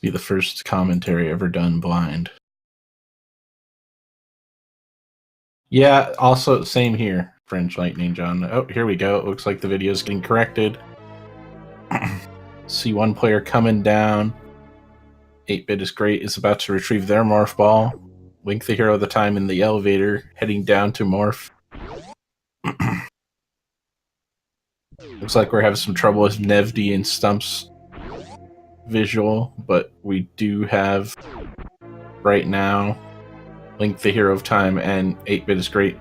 Be the first commentary ever done blind. Yeah, also same here, French Lightning John. Oh, here we go. It looks like the video is getting corrected. See one player coming down. 8bitisgr8 is about to retrieve their morph ball. Link the hero of the time in the elevator, heading down to morph. Looks like we're having some trouble with Nevdi and Stump's visual, but we do have right now Link the hero of time and 8bitisgr8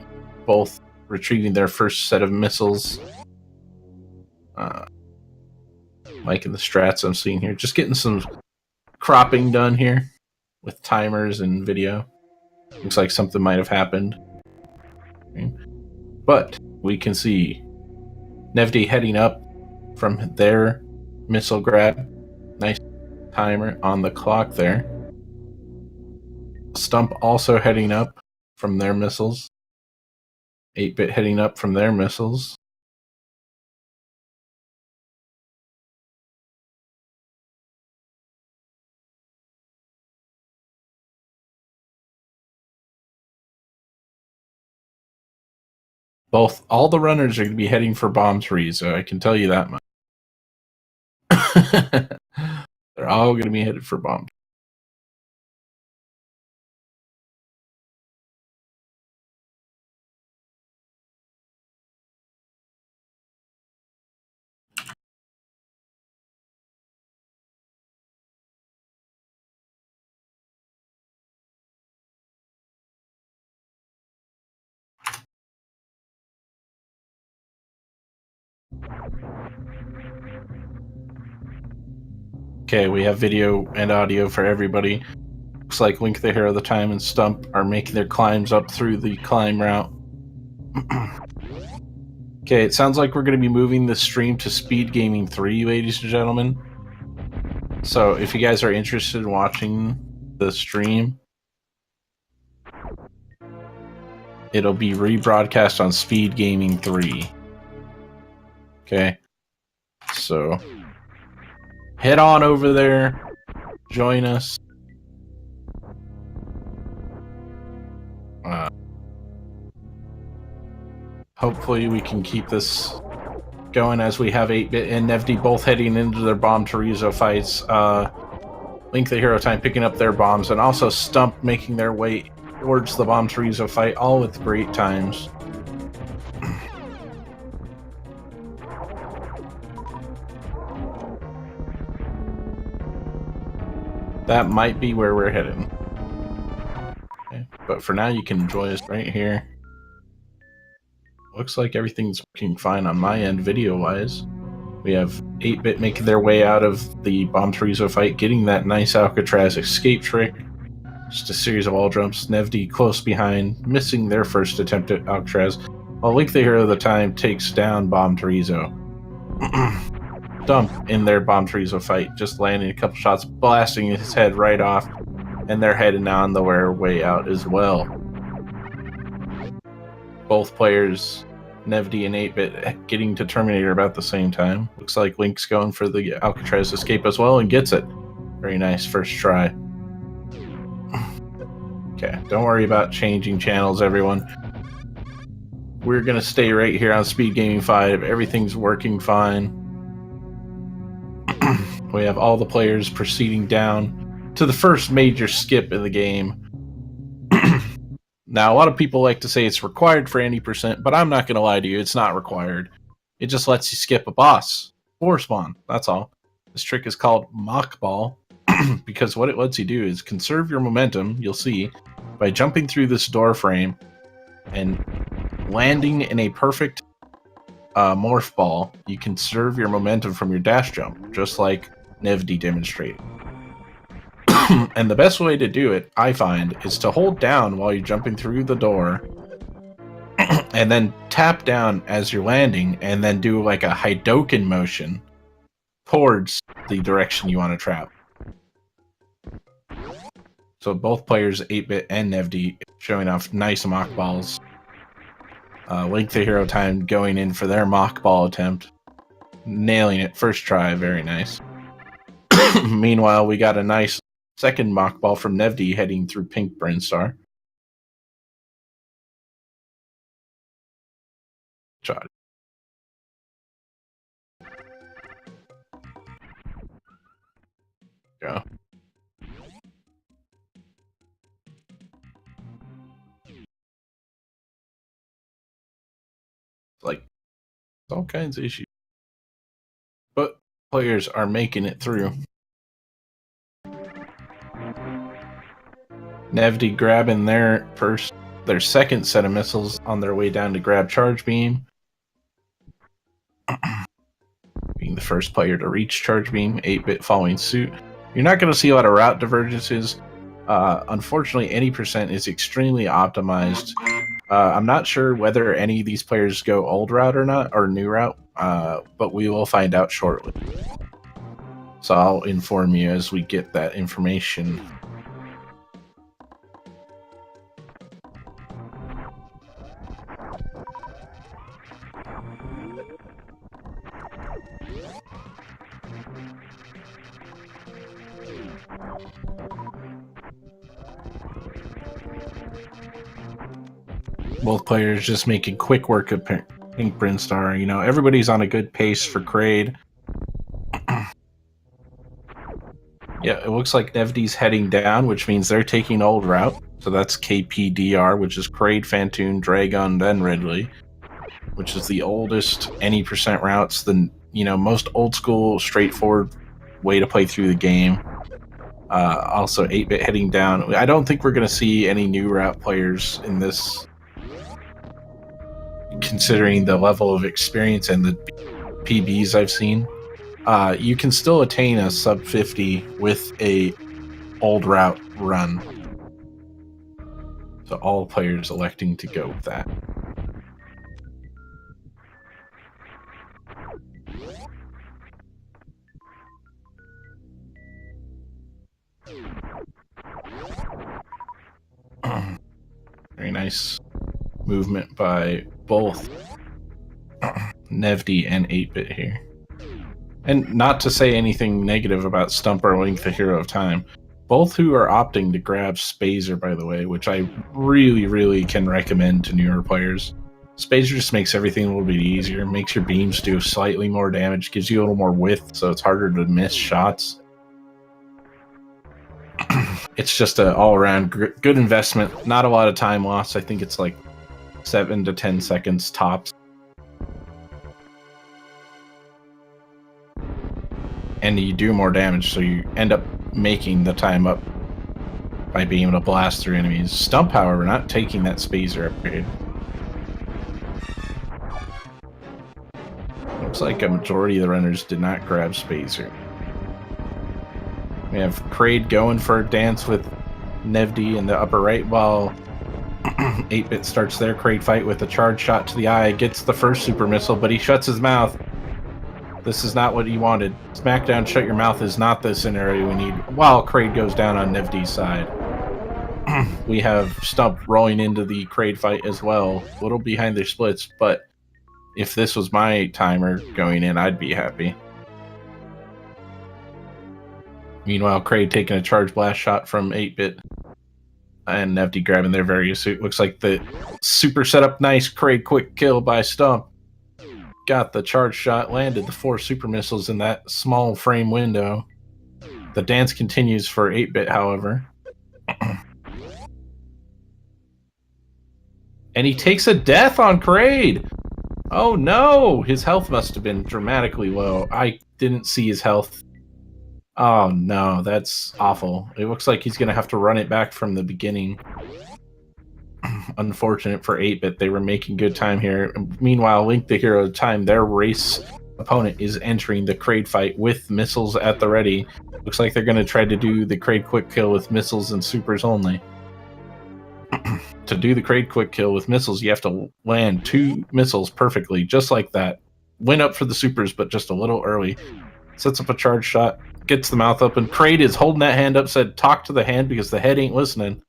both retrieving their first set of missiles. Liking the strats I'm seeing here. Just getting some cropping done here with timers and video. Looks like something might have happened. Okay. But we can see Nevdi heading up from their missile grab. Nice timer on the clock there. Stump also heading up from their missiles. 8bit heading up from their missiles. All the runners are going to be heading for bomb 3, so I can tell you that much. They're all going to be headed for bomb. Okay, we have video and audio for everybody. Looks like Link the hero of the time and Stump are making their climbs up through the climb route. Okay, it sounds like we're going to be moving the stream to Speed Gaming 3, ladies and gentlemen. So if you guys are interested in watching the stream, it'll be rebroadcast on Speed Gaming 3. Okay, so head on over there, join us. Hopefully we can keep this going as we have 8bit and Nevdi both heading into their bomb Torizo fights. Link the hero time picking up their bombs, and also Stump making their way towards the bomb Torizo fight, all with great times. That might be where we're heading. Okay. But for now, you can enjoy us right here. Looks like everything's working fine on my end, video-wise. We have 8bit making their way out of the bomb Torizo fight, getting that nice Alcatraz escape trick. Just a series of wall jumps. Nevdi close behind, missing their first attempt at Alcatraz, while Link the hero of the time takes down bomb Torizo. Stump in their bomb Torizo fight, just landing a couple shots, blasting his head right off, and they're heading on their way out as well. Both players, Nevdi and 8bit, getting to Terminator about the same time. Looks like Link's going for the Alcatraz escape as well and gets it. Very nice first try. Okay, don't worry about changing channels, everyone. We're going to stay right here on Speed Gaming 5. Everything's working fine. We have all the players proceeding down to the first major skip in the game. Now, a lot of people like to say it's required for any percent, but I'm not going to lie to you, it's not required. It just lets you skip a boss or spawn, that's all. This trick is called Mock Ball, because what it lets you do is conserve your momentum, you'll see, by jumping through this door frame and landing in a perfect morph ball. You conserve your momentum from your dash jump, just like Nevdi demonstrated. And the best way to do it, I find, is to hold down while you're jumping through the door, and then tap down as you're landing, and then do like a Hadouken motion towards the direction you want to travel. So both players, 8bit and Nevdi, showing off nice mock balls. Link the hero time going in for their mock ball attempt. Nailing it first try, very nice. Meanwhile, we got a nice second mock ball from Nevdi heading through pink Brinstar. Shot. Go. Like, all kinds of issues. But players are making it through. Nevdi grabbing their second set of missiles on their way down to grab Charge Beam. Being the first player to reach Charge Beam, 8-bit following suit. You're not going to see a lot of route divergences. Unfortunately, any percent is extremely optimized. I'm not sure whether any of these players go old route or not, or new route, but we will find out shortly. So I'll inform you as we get that information. Both players just making quick work of Pink Brinstar. You know, everybody's on a good pace for Kraid. Yeah, it looks like Nevdi's heading down, which means they're taking old route. So that's KPDR, which is Kraid, Fantoon, Dragon, then Ridley, which is the oldest any percent routes, the most old school, straightforward way to play through the game. Also, 8-bit heading down. I don't think we're going to see any new route players in this, considering the level of experience and the PBs I've seen. You can still attain a sub 50 with a old route run. So all players electing to go with that. Very nice movement by both Nevdi and 8-bit here. And not to say anything negative about Stump or Link, the Hero of Time. Both who are opting to grab Spazer, by the way, which I really, really can recommend to newer players. Spazer just makes everything a little bit easier, makes your beams do slightly more damage, gives you a little more width, so it's harder to miss shots. It's just an all-around good investment. Not a lot of time lost. I think it's like 7 to 10 seconds tops. And you do more damage, so you end up making the time up by being able to blast through enemies. Stump, however, not taking that Spazer upgrade. Looks like a majority of the runners did not grab Spazer. We have Kraid going for a dance with Nevdi in the upper right, while 8-bit starts their Kraid fight with a charge shot to the eye, gets the first super missile, but he shuts his mouth. This is not what he wanted. Smackdown, shut your mouth is not the scenario we need. While Kraid goes down on Nevdi's side. We have Stump rolling into the Kraid fight as well. A little behind their splits, but if this was my timer going in, I'd be happy. Meanwhile, Kraid taking a charge blast shot from 8-bit. And Nevdi grabbing their various suit. Looks like the super setup, nice Kraid quick kill by Stump. Got the charge shot, landed the 4 super missiles in that small frame window. The dance continues for 8-bit, however. And he takes a death on Kraid! Oh no! His health must have been dramatically low. I didn't see his health. Oh no, that's awful. It looks like he's going to have to run it back from the beginning. Unfortunate for 8-bit, they were making good time here. Meanwhile, Link, the Hero of Time, their race opponent is entering the Kraid fight with missiles at the ready. Looks like they're going to try to do the Kraid quick kill with missiles and supers only. To do the Kraid quick kill with missiles, you have to land 2 missiles perfectly, just like that. Went up for the supers, but just a little early. Sets up a charge shot, gets the mouth open. Kraid is holding that hand up, said talk to the hand because the head ain't listening.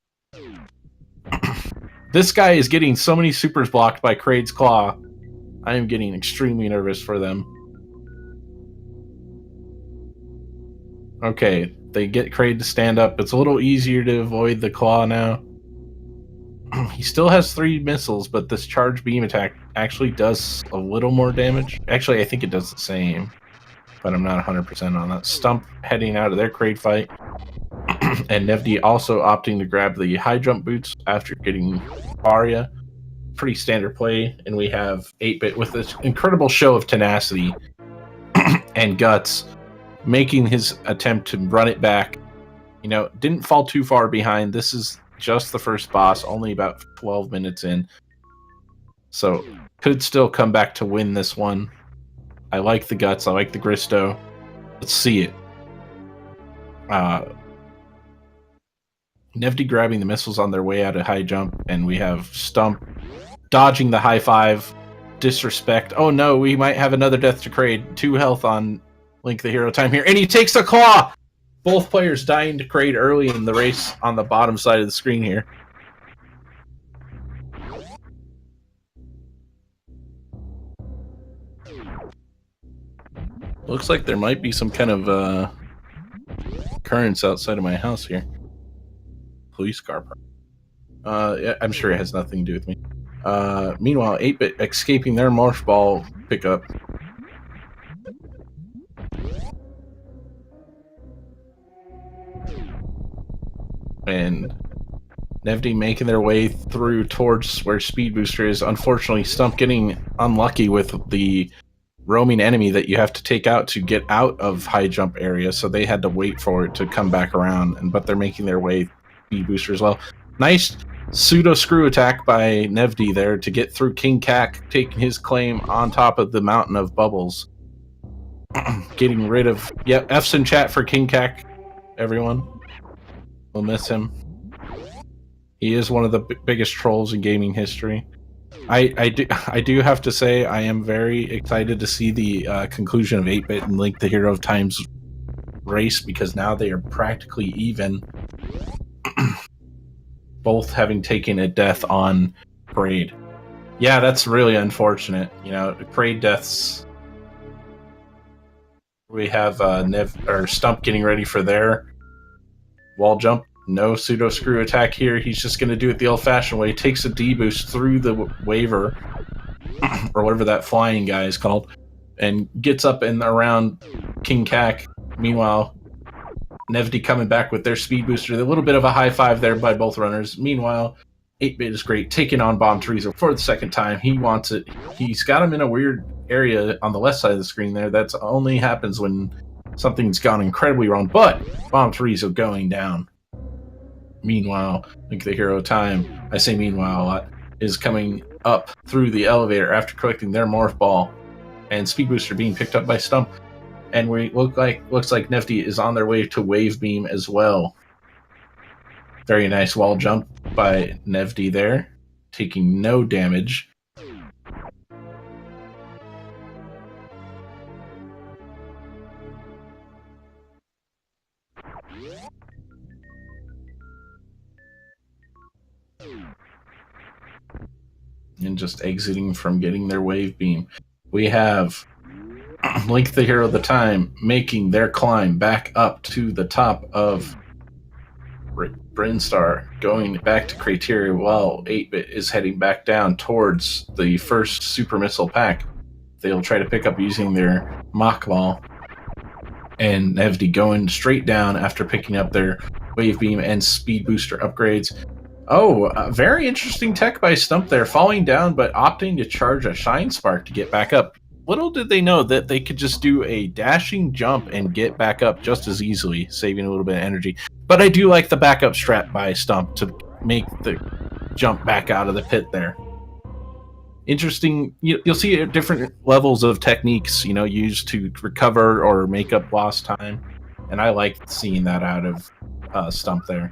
This guy is getting so many supers blocked by Kraid's claw. I am getting extremely nervous for them. Okay, they get Kraid to stand up. It's a little easier to avoid the claw now. He still has 3 missiles, but this charge beam attack actually does a little more damage. Actually, I think it does the same, but I'm not 100% on that. Stump heading out of their Kraid fight. And Nevdi also opting to grab the high jump boots after getting Aria. Pretty standard play, and we have 8-bit with this incredible show of tenacity and guts, making his attempt to run it back. You know, didn't fall too far behind. This is just the first boss, only about 12 minutes in. So, could still come back to win this one. I like the guts. I like the Gristo. Let's see it. Nevdi grabbing the missiles on their way out of high jump, and we have Stump dodging the high 5. Disrespect. Oh no, we might have another death to Kraid. 2 health on Link the Hero Time here, and he takes the claw! Both players dying to Kraid early in the race on the bottom side of the screen here. Looks like there might be some kind of occurrence outside of my house here. Police car. Yeah, I'm sure it has nothing to do with me. Meanwhile, 8-bit escaping their Morph Ball pickup. And Nevdi making their way through towards where Speed Booster is. Unfortunately, Stump getting unlucky with the roaming enemy that you have to take out to get out of high jump area, so they had to wait for it to come back around, but they're making their way Speed Booster as well. Nice pseudo screw attack by Nevdi there to get through King Kak, taking his claim on top of the mountain of bubbles. Getting rid of... Yep, F's in chat for King Kak, everyone. We'll miss him. He is one of the biggest trolls in gaming history. I do have to say I am very excited to see the conclusion of 8-bit and Link the Hero of Time's race, because now they are practically even. Both having taken a death on Kraid. Yeah, that's really unfortunate. You know, Kraid deaths. We have Stump getting ready for their wall jump. No pseudo screw attack here. He's just going to do it the old-fashioned way. Takes a D-boost through the waiver, or whatever that flying guy is called, and gets up and around King Kak. Meanwhile, Nevdi coming back with their speed booster. A little bit of a high five there by both runners. Meanwhile, 8bitisgr8 taking on Bomb Chorizo for the second time. He wants it. He's got him in a weird area on the left side of the screen there. That only happens when something's gone incredibly wrong. But Bomb Chorizo going down. Meanwhile, Link the Hero Time, I say meanwhile a lot, is coming up through the elevator after collecting their Morph Ball, and Speed Booster being picked up by Stump. And looks like Nevdi is on their way to Wave Beam as well. Very nice wall jump by Nevdi there, taking no damage. And just exiting from getting their Wave Beam. We have Link the Hero of the Time making their climb back up to the top of Brinstar, going back to Criteria, while 8-bit is heading back down towards the first Super Missile pack. They'll try to pick up using their Mach Ball. And Nevdi going straight down after picking up their Wave Beam and Speed Booster upgrades. Oh, very interesting tech by Stump there, falling down but opting to charge a Shine Spark to get back up. Little did they know that they could just do a dashing jump and get back up just as easily, saving a little bit of energy. But I do like the backup strat by Stump to make the jump back out of the pit there. Interesting. You'll see different levels of techniques, used to recover or make up lost time. And I like seeing that out of Stump there.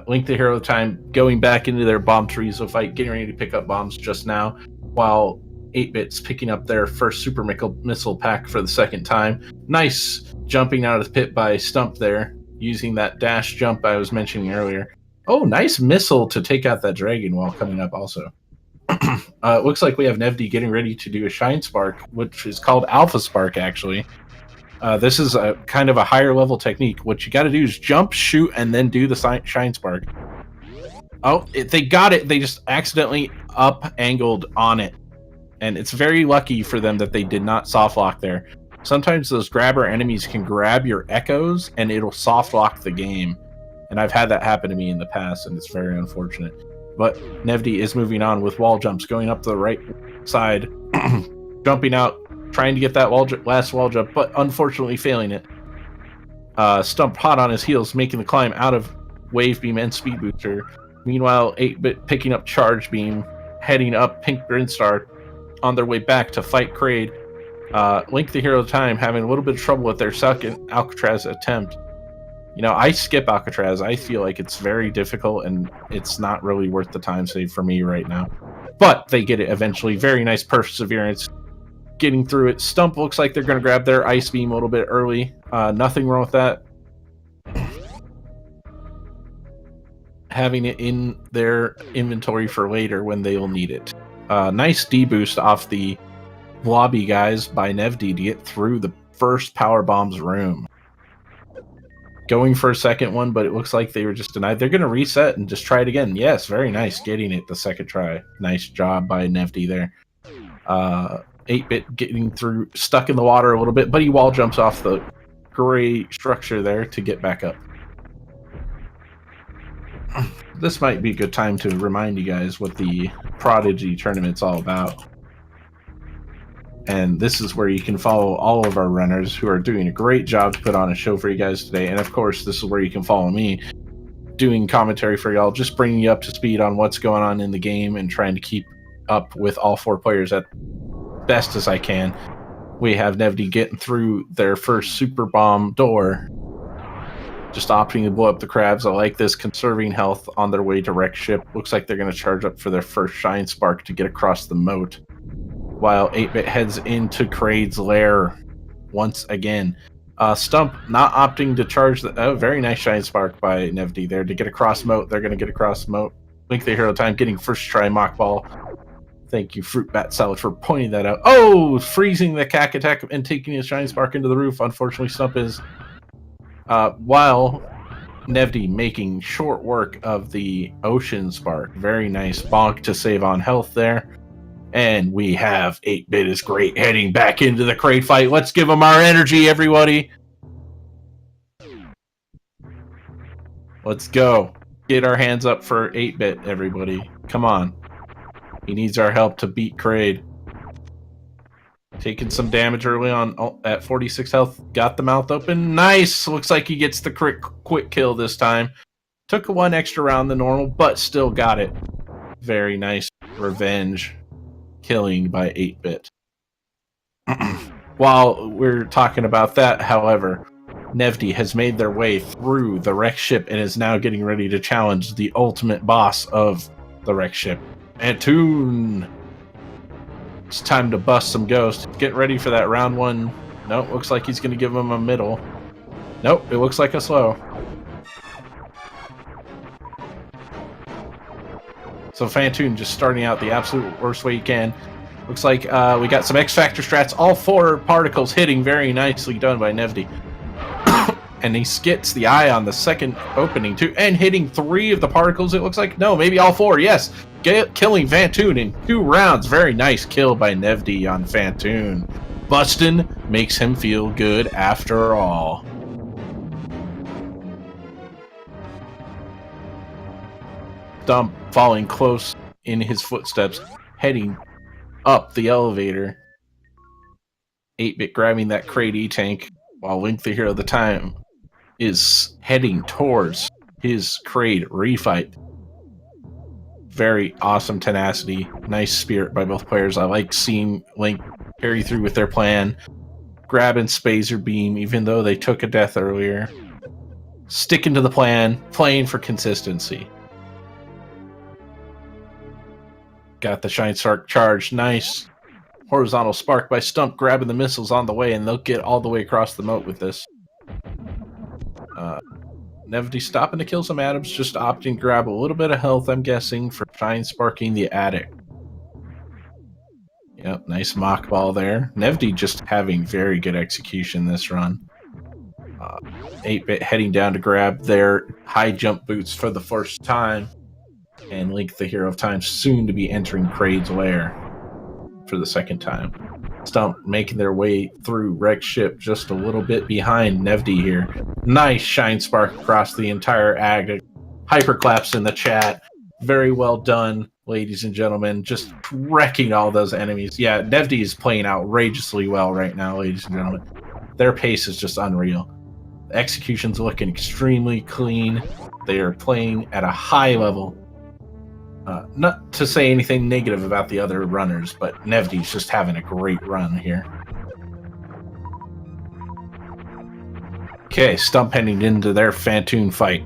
Link the Hero Time going back into their Bomb Chorizo fight, getting ready to pick up bombs just now, while 8-bit's picking up their first Super Missile pack for the second time. Nice jumping out of the pit by Stump there, using that dash jump I was mentioning earlier. Oh, nice missile to take out that dragon while coming up also. Looks like we have Nevdi getting ready to do a Shine Spark, which is called Alpha Spark, actually. This is a kind of a higher level technique. What you got to do is jump, shoot, and then do the shine spark. Oh, they got it. They just accidentally up-angled on it. And it's very lucky for them that they did not soft lock there. Sometimes those grabber enemies can grab your echoes, and it'll soft lock the game. And I've had that happen to me in the past, and it's very unfortunate. But Nevdi is moving on with wall jumps, going up the right side, jumping out, trying to get that last wall jump, but unfortunately failing it. Stump hot on his heels, making the climb out of Wave Beam and Speed Booster. Meanwhile, 8-bit picking up Charge Beam, heading up Pink Grinstar on their way back to fight Kraid. Link the Hero of Time having a little bit of trouble with their second Alcatraz attempt. You know, I skip Alcatraz. I feel like it's very difficult, and it's not really worth the time save for me right now. But they get it eventually. Very nice perseverance. Getting through it. Stump looks like they're going to grab their Ice Beam a little bit early. Nothing wrong with that. Having it in their inventory for later when they'll need it. Nice D-boost off the lobby guys by Nevdi to get through the first Power Bomb's room. Going for a second one, but it looks like they were just denied. They're going to reset and just try it again. Yes, very nice. Getting it the second try. Nice job by Nevdi there. 8-bit getting through, stuck in the water a little bit, but he wall jumps off the gray structure there to get back up. This might be a good time to remind you guys what the Prodigy Tournament's all about. And this is where you can follow all of our runners who are doing a great job to put on a show for you guys today. And of course, this is where you can follow me doing commentary for y'all, just bringing you up to speed on what's going on in the game and trying to keep up with all four players at best as I can. We have Nevdi getting through their first super bomb door, just opting to blow up the crabs. I like this, conserving health on their way to wreck ship. Looks like they're going to charge up for their first shine spark to get across the moat, while 8-bit heads into Kraid's lair once again. Stump not opting to charge the very nice shine spark by Nevdi there to get across moat. They're going to get across moat. Link the Hero Time getting first try mock ball. Thank you, Fruit Bat Salad, for pointing that out. Oh, freezing the cack attack and taking his shine spark into the roof. Unfortunately, Stump is while Nevdi making short work of the ocean spark. Very nice bonk to save on health there. And we have 8bitisgr8 heading back into the Kraid fight. Let's give them our energy, everybody. Let's go. Get our hands up for 8-bit, everybody. Come on. He needs our help to beat Kraid. Taking some damage early on at 46 health. Got the mouth open. Nice. Looks like he gets the quick kill this time. Took one extra round than normal, but still got it. Very nice revenge killing by 8-bit. While we're talking about that, however, Nevdi has made their way through the wreck ship and is now getting ready to challenge the ultimate boss of the wreck ship, Antoon. It's time to bust some ghosts. Get ready for that round one. Nope, looks like he's going to give him a middle. Nope, it looks like a slow. So Fantoon just starting out the absolute worst way you can. Looks like we got some X-Factor strats. All four particles hitting. Very nicely done by Nevdi. And he skits the eye on the second opening too. And hitting 3 of the particles, it looks like. No, maybe all 4. Yes. Killing Fantoon in 2 rounds. Very nice kill by Nevdi on Fantoon. Bustin' makes him feel good after all. Stump following close in his footsteps, heading up the elevator. 8-bit grabbing that Kraid E-tank, while Link the Hero of the Time is heading towards his Kraid refight. Very awesome tenacity. Nice spirit by both players. I like seeing Link carry through with their plan. Grabbing Spazer Beam, even though they took a death earlier. Sticking to the plan, playing for consistency. Got the Shine Spark charge. Nice horizontal spark by Stump, grabbing the missiles on the way, and they'll get all the way across the moat with this. Nevdi stopping to kill some atoms, just opting to grab a little bit of health, I'm guessing, for Shine Sparking the attic. Yep, nice mock ball there. Nevdi just having very good execution this run. 8-bit heading down to grab their high jump boots for the first time. And Link, the hero of time, soon to be entering Kraid's lair for the second time. Stump making their way through Wreck Ship just a little bit behind Nevdi here. Nice Shine Spark across the entire act. Hyperclaps in the chat. Very well done, ladies and gentlemen. Just wrecking all those enemies. Yeah, Nevdi is playing outrageously well right now, ladies and gentlemen. Their pace is just unreal. The execution's looking extremely clean. They are playing at a high level. Not to say anything negative about the other runners, but Nevdi's just having a great run here. Okay, Stump heading into their Phantoon fight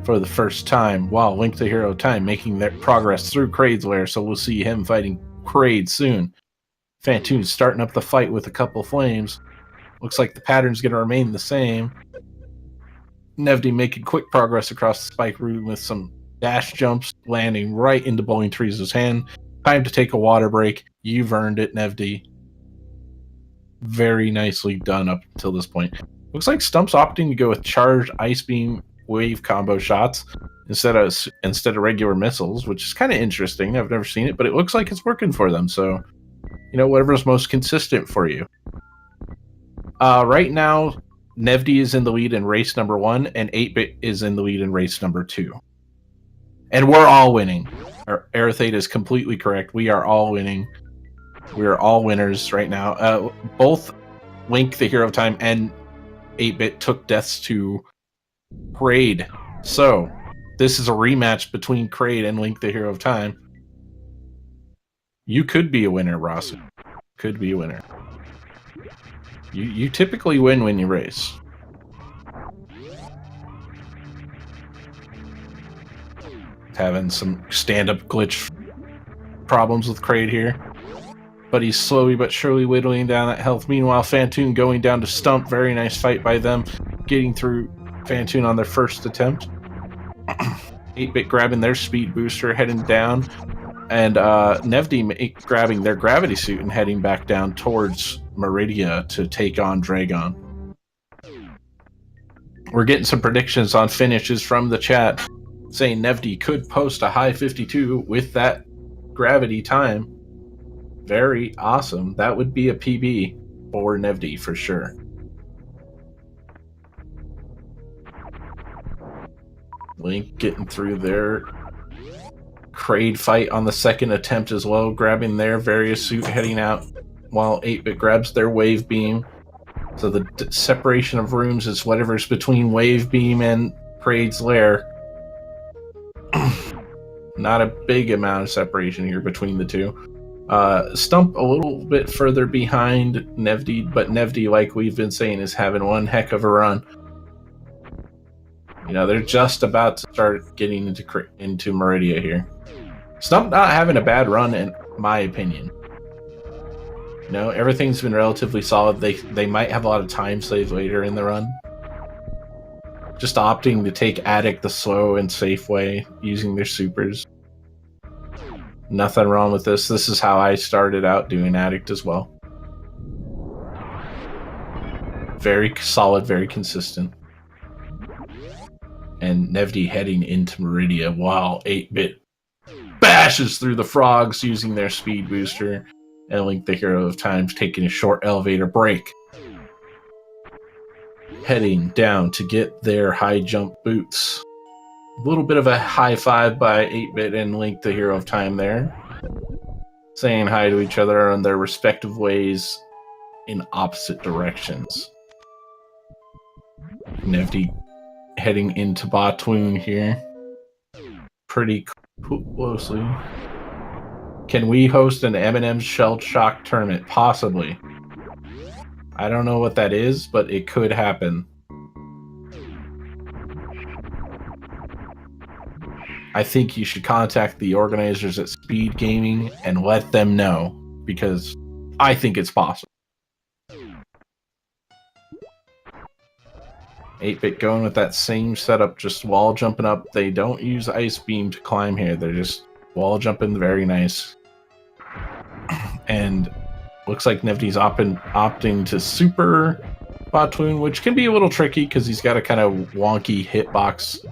for the first time, while Link the Hero of Time making their progress through Kraid's lair, so we'll see him fighting Kraid soon. Phantoon's starting up the fight with a couple flames. Looks like the pattern's going to remain the same. Nevdi making quick progress across the spike room with some dash jumps, landing right into Bowling Trees' hand. Time to take a water break. You've earned it, Nevdi. Very nicely done up until this point. Looks like Stump's opting to go with charged Ice Beam wave combo shots instead of regular missiles, which is kind of interesting. I've never seen it, but it looks like it's working for them. So, you know, whatever's most consistent for you. Right now, Nevdi is in the lead in race number 1, and 8-bit is in the lead in race number 2. And we're all winning. Arathate is completely correct. We are all winning. We are all winners right now. Both Link, the Hero of Time, and 8-bit took deaths to Kraid. So, this is a rematch between Kraid and Link, the Hero of Time. You could be a winner, Ross. Could be a winner. You typically win when you race. Having some stand-up glitch problems with Kraid here. But he's slowly but surely whittling down that health. Meanwhile, Phantoon going down to Stump. Very nice fight by them. Getting through Phantoon on their first attempt. 8-bit grabbing their speed booster, heading down. And Nevdi grabbing their gravity suit and heading back down towards Meridia to take on Dragon. We're getting some predictions on finishes from the chat, saying Nevdi could post a high 52 with that gravity time. Very awesome. That would be a PB for Nevdi for sure. Link getting through their Kraid fight on the second attempt as well, grabbing their various suit, heading out while 8-bit grabs their wave beam. So the separation of rooms is whatever's between wave beam and Kraid's lair. Not a big amount of separation here between the two. Stump a little bit further behind Nevdi, but Nevdi, like we've been saying, is having one heck of a run. You know, they're just about to start getting into Meridia here. Stump not having a bad run, in my opinion. You know, everything's been relatively solid. They might have a lot of time saved later in the run. Just opting to take Addict the slow and safe way, using their supers. Nothing wrong with this. This is how I started out doing Addict as well. Very solid, very consistent. And Nevdi heading into Meridia while 8-bit bashes through the frogs using their speed booster. And Link, the Hero of Time, taking a short elevator break. Heading down to get their high jump boots. A little bit of a high five by 8-bit and Link, the Hero of Time there. Saying hi to each other in their respective ways in opposite directions. Nevdi heading into Batoon here. Pretty closely. Can we host an M&M's Shell Shock tournament? Possibly. I don't know what that is, but it could happen. I think you should contact the organizers at Speed Gaming and let them know, because I think it's possible. 8-bit going with that same setup, just wall jumping up. They don't use Ice Beam to climb here. They're just wall jumping, very nice. And Looks like Nevdi's opting to super Batoon, which can be a little tricky because he's got a kind of wonky hitbox.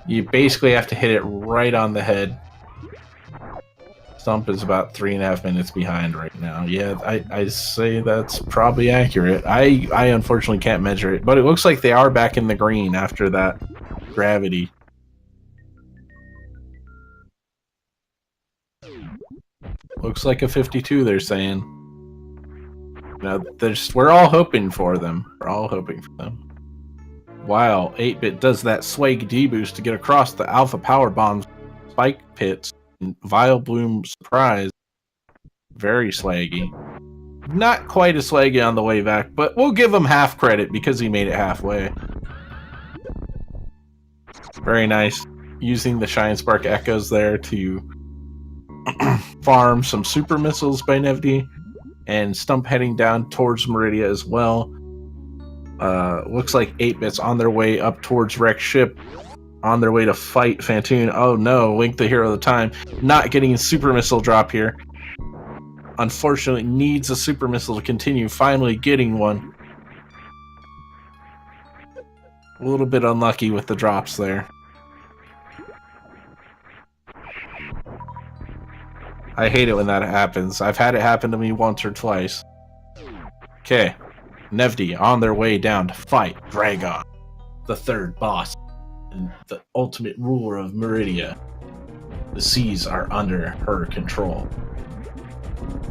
You basically have to hit it right on the head. Stump is about 3.5 minutes behind right now. Yeah, I say that's probably accurate. I unfortunately can't measure it, but it looks like they are back in the green after that gravity. Looks like a 52, they're saying. Now, we're all hoping for them. We're all hoping for them. While 8-bit does that swag D-boost to get across the Alpha Power Bombs, Spike Pits, and Vile Bloom Surprise. Very slaggy. Not quite as slaggy on the way back, but we'll give him half credit because he made it halfway. Very nice. Using the Shine Spark Echoes there to farm some super missiles by Nevdi, and Stump heading down towards Meridia as well. Looks like 8-bit's on their way up towards Wreck Ship, on their way to fight Fantoon. Oh no, Link the hero of the time, not getting a super missile drop here. Unfortunately, needs a super missile to continue, finally getting one. A little bit unlucky with the drops there. I hate it when that happens. I've had it happen to me once or twice. Okay. Nevdi on their way down to fight Dragon, the third boss, and the ultimate ruler of Meridia. The seas are under her control.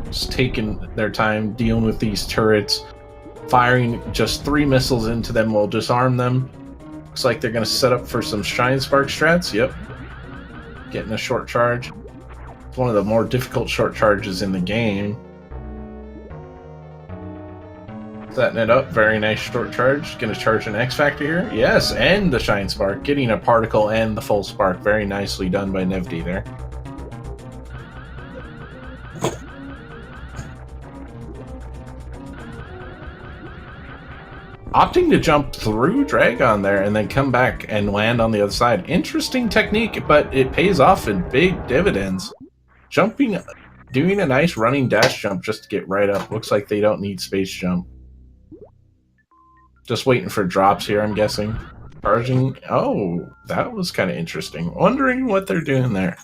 Just taking their time dealing with these turrets. Firing just 3 missiles into them will disarm them. Looks like they're going to set up for some Shine Spark strats. Yep. Getting a short charge. It's one of the more difficult short charges in the game. Setting it up. Very nice short charge. Going to charge an X Factor here. Yes, and the Shine Spark. Getting a particle and the full spark. Very nicely done by Nevdi there. Opting to jump through Dragon there and then come back and land on the other side. Interesting technique, but it pays off in big dividends. Jumping, doing a nice running dash jump just to get right up. Looks like they don't need space jump. Just waiting for drops here, I'm guessing. Charging. Oh, that was kind of interesting. Wondering what they're doing there.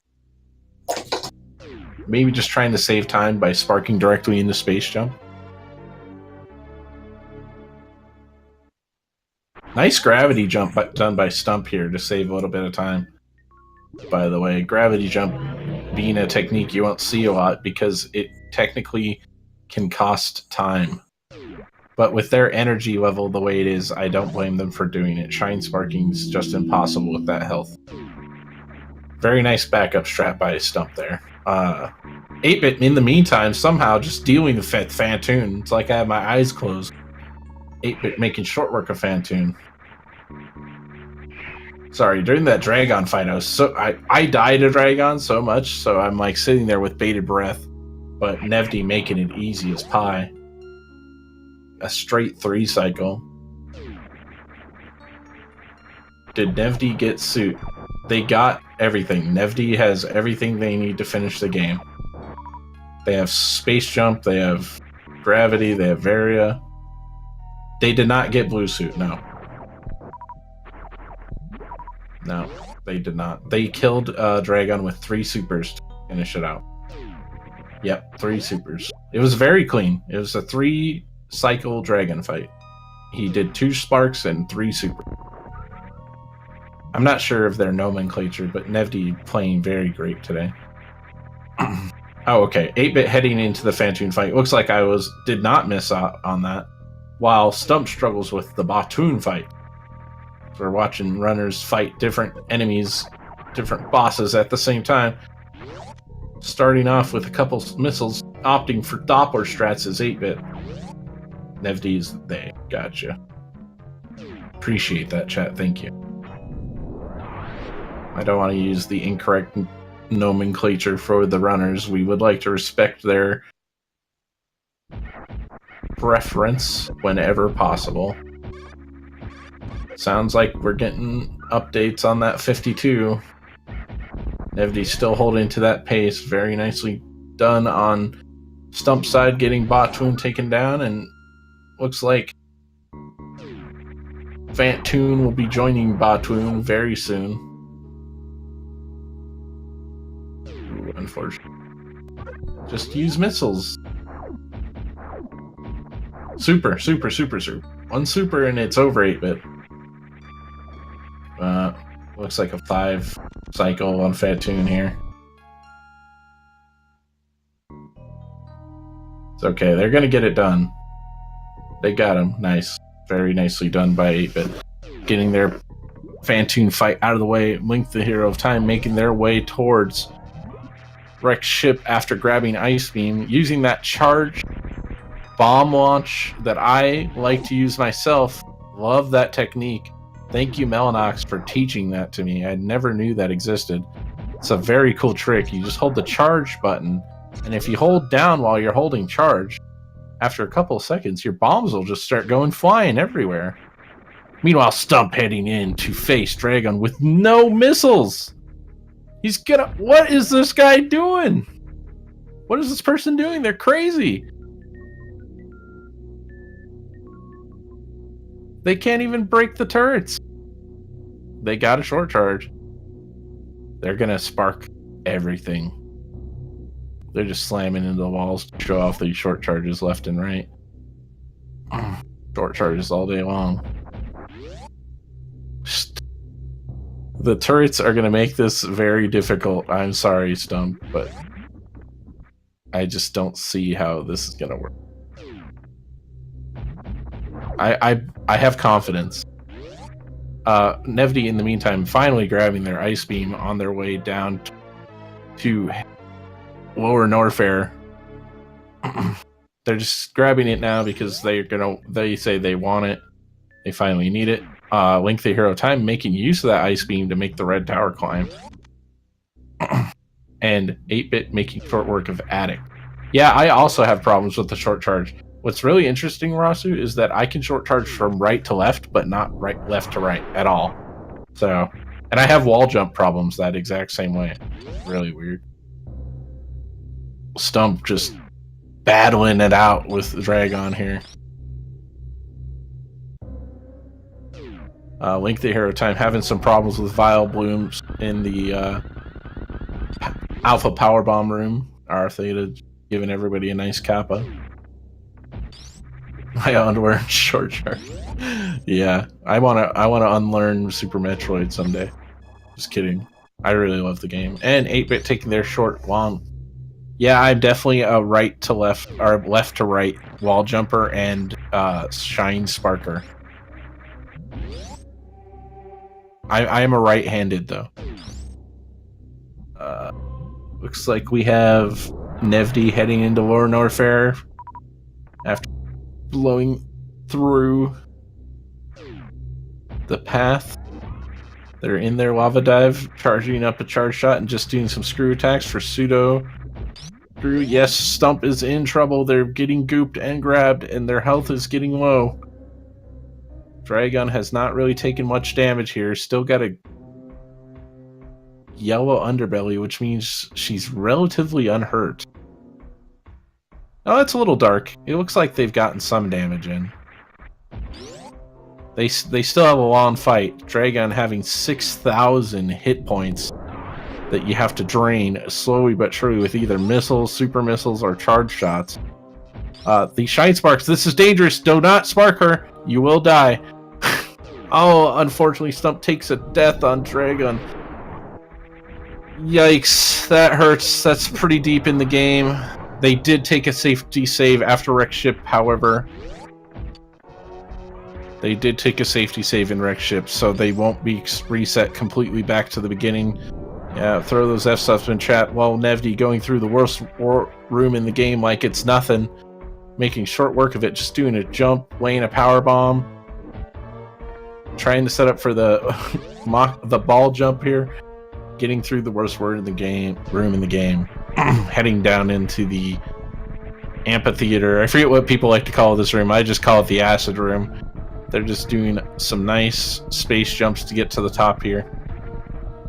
Maybe just trying to save time by sparking directly into space jump. Nice gravity jump done by Stump here to save a little bit of time. By the way, gravity jump being a technique you won't see a lot because it technically can cost time. But with their energy level the way it is, I don't blame them for doing it. Shine Sparking is just impossible with that health. Very nice backup strat by Stump there. 8-bit, in the meantime, somehow just dealing with Fantoon. It's like I have my eyes closed. 8-bit making short work of Fantoon. Sorry, during that Dragon fight, I died to Dragon so much, so I'm like sitting there with bated breath. But Nevdi making it easy as pie. A straight 3 cycle. Did Nevdi get suit? They got everything. Nevdi has everything they need to finish the game. They have space jump, they have gravity, they have Varia. They did not get blue suit, no. No, they did not. They killed Dragon with 3 supers to finish it out. Yep, 3 supers. It was very clean. It was a 3-cycle Dragon fight. He did 2 sparks and 3 super. I'm not sure of their nomenclature, but Nevdi playing very great today. Oh, okay. 8-bit heading into the Fantoon fight. Looks like I did not miss out on that. While Stump struggles with the Batoon fight. We're watching runners fight different enemies, different bosses at the same time. Starting off with a couple missiles, opting for Doppler strats as 8-bit. Nevdi's they. Gotcha. Appreciate that, chat. Thank you. I don't want to use the incorrect nomenclature for the runners. We would like to respect their preference whenever possible. Sounds like we're getting updates on that 52. Nevdi's still holding to that pace. Very nicely done on Stump side getting Bottoon taken down, and looks like Fantoon will be joining Bottoon very soon. Ooh, unfortunately. Just use missiles. Super. One super and it's over 8-bit. Looks like a 5 cycle on Fantoon here. It's okay, they're gonna get it done. They got him. Nice. Very nicely done by 8-bit. Getting their Fantoon fight out of the way. Link the Hero of Time making their way towards Wrecked Ship after grabbing Ice Beam. Using that charge bomb launch that I like to use myself. Love that technique. Thank you, Melanox, for teaching that to me. I never knew that existed. It's a very cool trick. You just hold the charge button, and if you hold down while you're holding charge, after a couple of seconds, your bombs will just start going flying everywhere. Meanwhile, Stump heading in to face Dragon with no missiles. He's gonna... What is this guy doing? What is this person doing? They're crazy. They can't even break the turrets. They got a short charge. They're gonna spark everything. They're just slamming into the walls to show off these short charges left and right. Short charges all day long. The turrets are going to make this very difficult. I'm sorry, Stump, but I just don't see how this is going to work. I have confidence. Nevdi, in the meantime, finally grabbing their Ice Beam on their way down to Lower Norfair. They're just grabbing it now because they say they want it. They finally need it. Link the Hero of Time making use of that Ice Beam to make the red tower climb. And 8-bit making short work of Attic. Yeah, I also have problems with the short charge. What's really interesting, Rasu, is that I can short charge from right to left, but not left to right at all. So, and I have wall jump problems that exact same way. Really weird. Stump just battling it out with Dragon here. Link the Hero of Time having some problems with Vile Blooms in the Alpha Power Bomb room. R Theta giving everybody a nice kappa. My underwear short charge. Yeah, I wanna unlearn Super Metroid someday. Just kidding. I really love the game. And 8-bit taking their short long. Yeah, I'm definitely a right to left or left to right wall jumper and shine sparker. I am a right-handed though. Looks like we have Nevdi heading into Lower Norfair after blowing through the path. They're in their lava dive, charging up a charge shot and just doing some screw attacks for pseudo screw. Yes, Stump is in trouble. They're getting gooped and grabbed, and their health is getting low. Dragon has not really taken much damage here. Still got a yellow underbelly, which means she's relatively unhurt. Oh, it's a little dark. It looks like they've gotten some damage in. They still have a long fight. Dragon having 6,000 hit points that you have to drain slowly but surely with either missiles, super missiles, or charge shots. The Shine Sparks, this is dangerous. Do not spark her. You will die. Oh, unfortunately, Stump takes a death on Dragon. Yikes, that hurts. That's pretty deep in the game. They did take a safety save after Wrecked Ship, however. They did take a safety save in Wrecked Ship, so they won't be reset completely back to the beginning. Yeah, throw those F-subs in chat. While Nevdi going through the worst room in the game like it's nothing. Making short work of it, just doing a jump, laying a power bomb. Trying to set up for the the ball jump here. Getting through the worst room in the game. Heading down into the amphitheater. I forget what people like to call this room. I just call it the acid room. They're just doing some nice space jumps to get to the top here.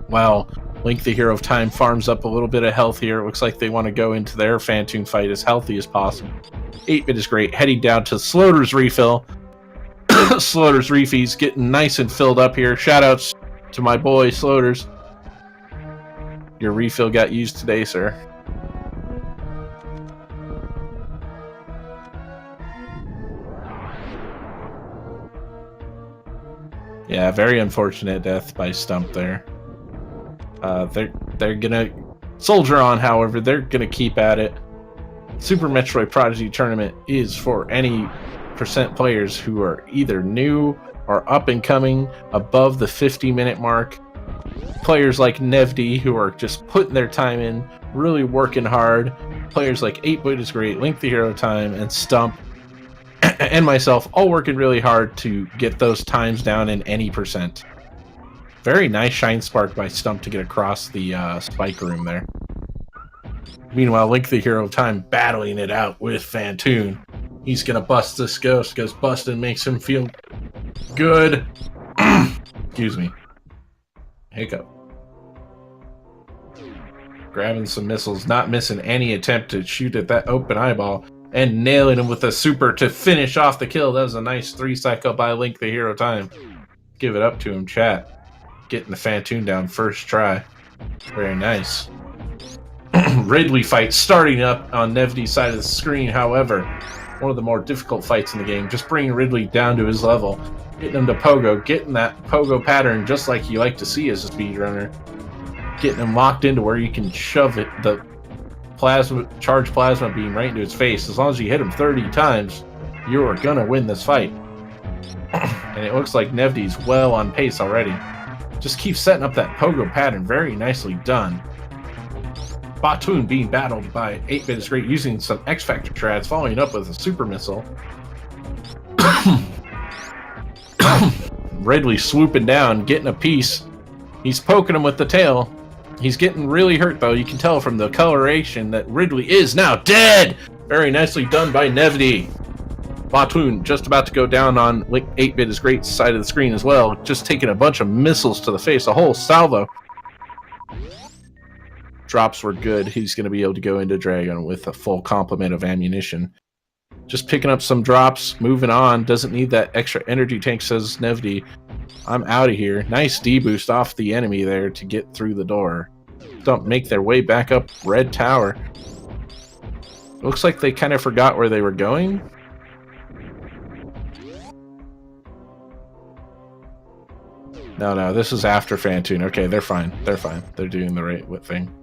While Link the Hero of Time farms up a little bit of health here. It looks like they want to go into their Phantoon fight as healthy as possible. 8-bit is great. Heading down to Sloter's refill. Sloter's refees getting nice and filled up here. Shoutouts to my boy Sloter's. Your refill got used today, sir. Yeah, very unfortunate death by Stump there. They're gonna soldier on, however, they're gonna keep at it. Super Metroid Prodigy Tournament is for any % players who are either new or up and coming above the 50-minute mark. Players like Nevdi, who are just putting their time in, really working hard. Players like 8bitisgr8, Link the Hero Time, and Stump, and myself, all working really hard to get those times down in any %. Very nice Shine Spark by Stump to get across the spike room there. Meanwhile, Link the Hero of Time battling it out with Phantoon. He's gonna bust this ghost because busting makes him feel good. Excuse me. Hiccup. Grabbing some missiles, not missing any attempt to shoot at that open eyeball, and nailing him with a super to finish off the kill. That was a nice 3-cycle by Link the Hero Time. Give it up to him, chat. Getting the Phantoon down first try. Very nice. Ridley fight starting up on Nevdi's side of the screen, however. One of the more difficult fights in the game. Just bringing Ridley down to his level. Getting him to pogo. Getting that pogo pattern just like you like to see as a speedrunner. Getting him locked into where you can shove it, the charged plasma beam right into his face. As long as you hit him 30 times, you are going to win this fight. And it looks like Nevdi's well on pace already. Just keep setting up that pogo pattern. Very nicely done. Batoon being battled by 8bitisgr8 using some X-Factor trads, following up with a super missile. Ridley swooping down, getting a piece. He's poking him with the tail. He's getting really hurt, though. You can tell from the coloration that Ridley is now dead! Very nicely done by Nevdi. Batoon just about to go down on 8bitisgr8's side of the screen as well. Just taking a bunch of missiles to the face, a whole salvo. Drops were good. He's going to be able to go into Dragon with a full complement of ammunition. Just picking up some drops, moving on. Doesn't need that extra energy tank, says Nevdi. I'm out of here. Nice D-boost off the enemy there to get through the door. Don't make their way back up Red Tower. Looks like they kind of forgot where they were going. No, this is after Phantoon. Okay, they're fine. They're fine. They're doing the right thing.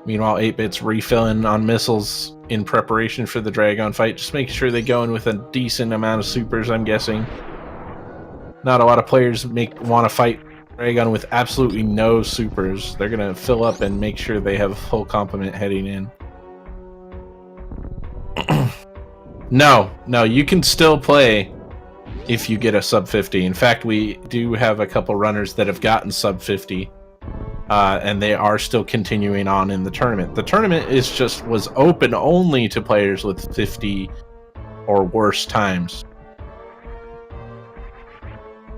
Meanwhile, 8bit's refilling on missiles in preparation for the Dragon fight. Just making sure they go in with a decent amount of supers, I'm guessing. Not a lot of players want to fight Dragon with absolutely no supers. They're going to fill up and make sure they have a full complement heading in. No, you can still play if you get a sub 50. In fact, we do have a couple runners that have gotten sub 50. And they are still continuing on in the tournament. The tournament was open only to players with 50 or worse times.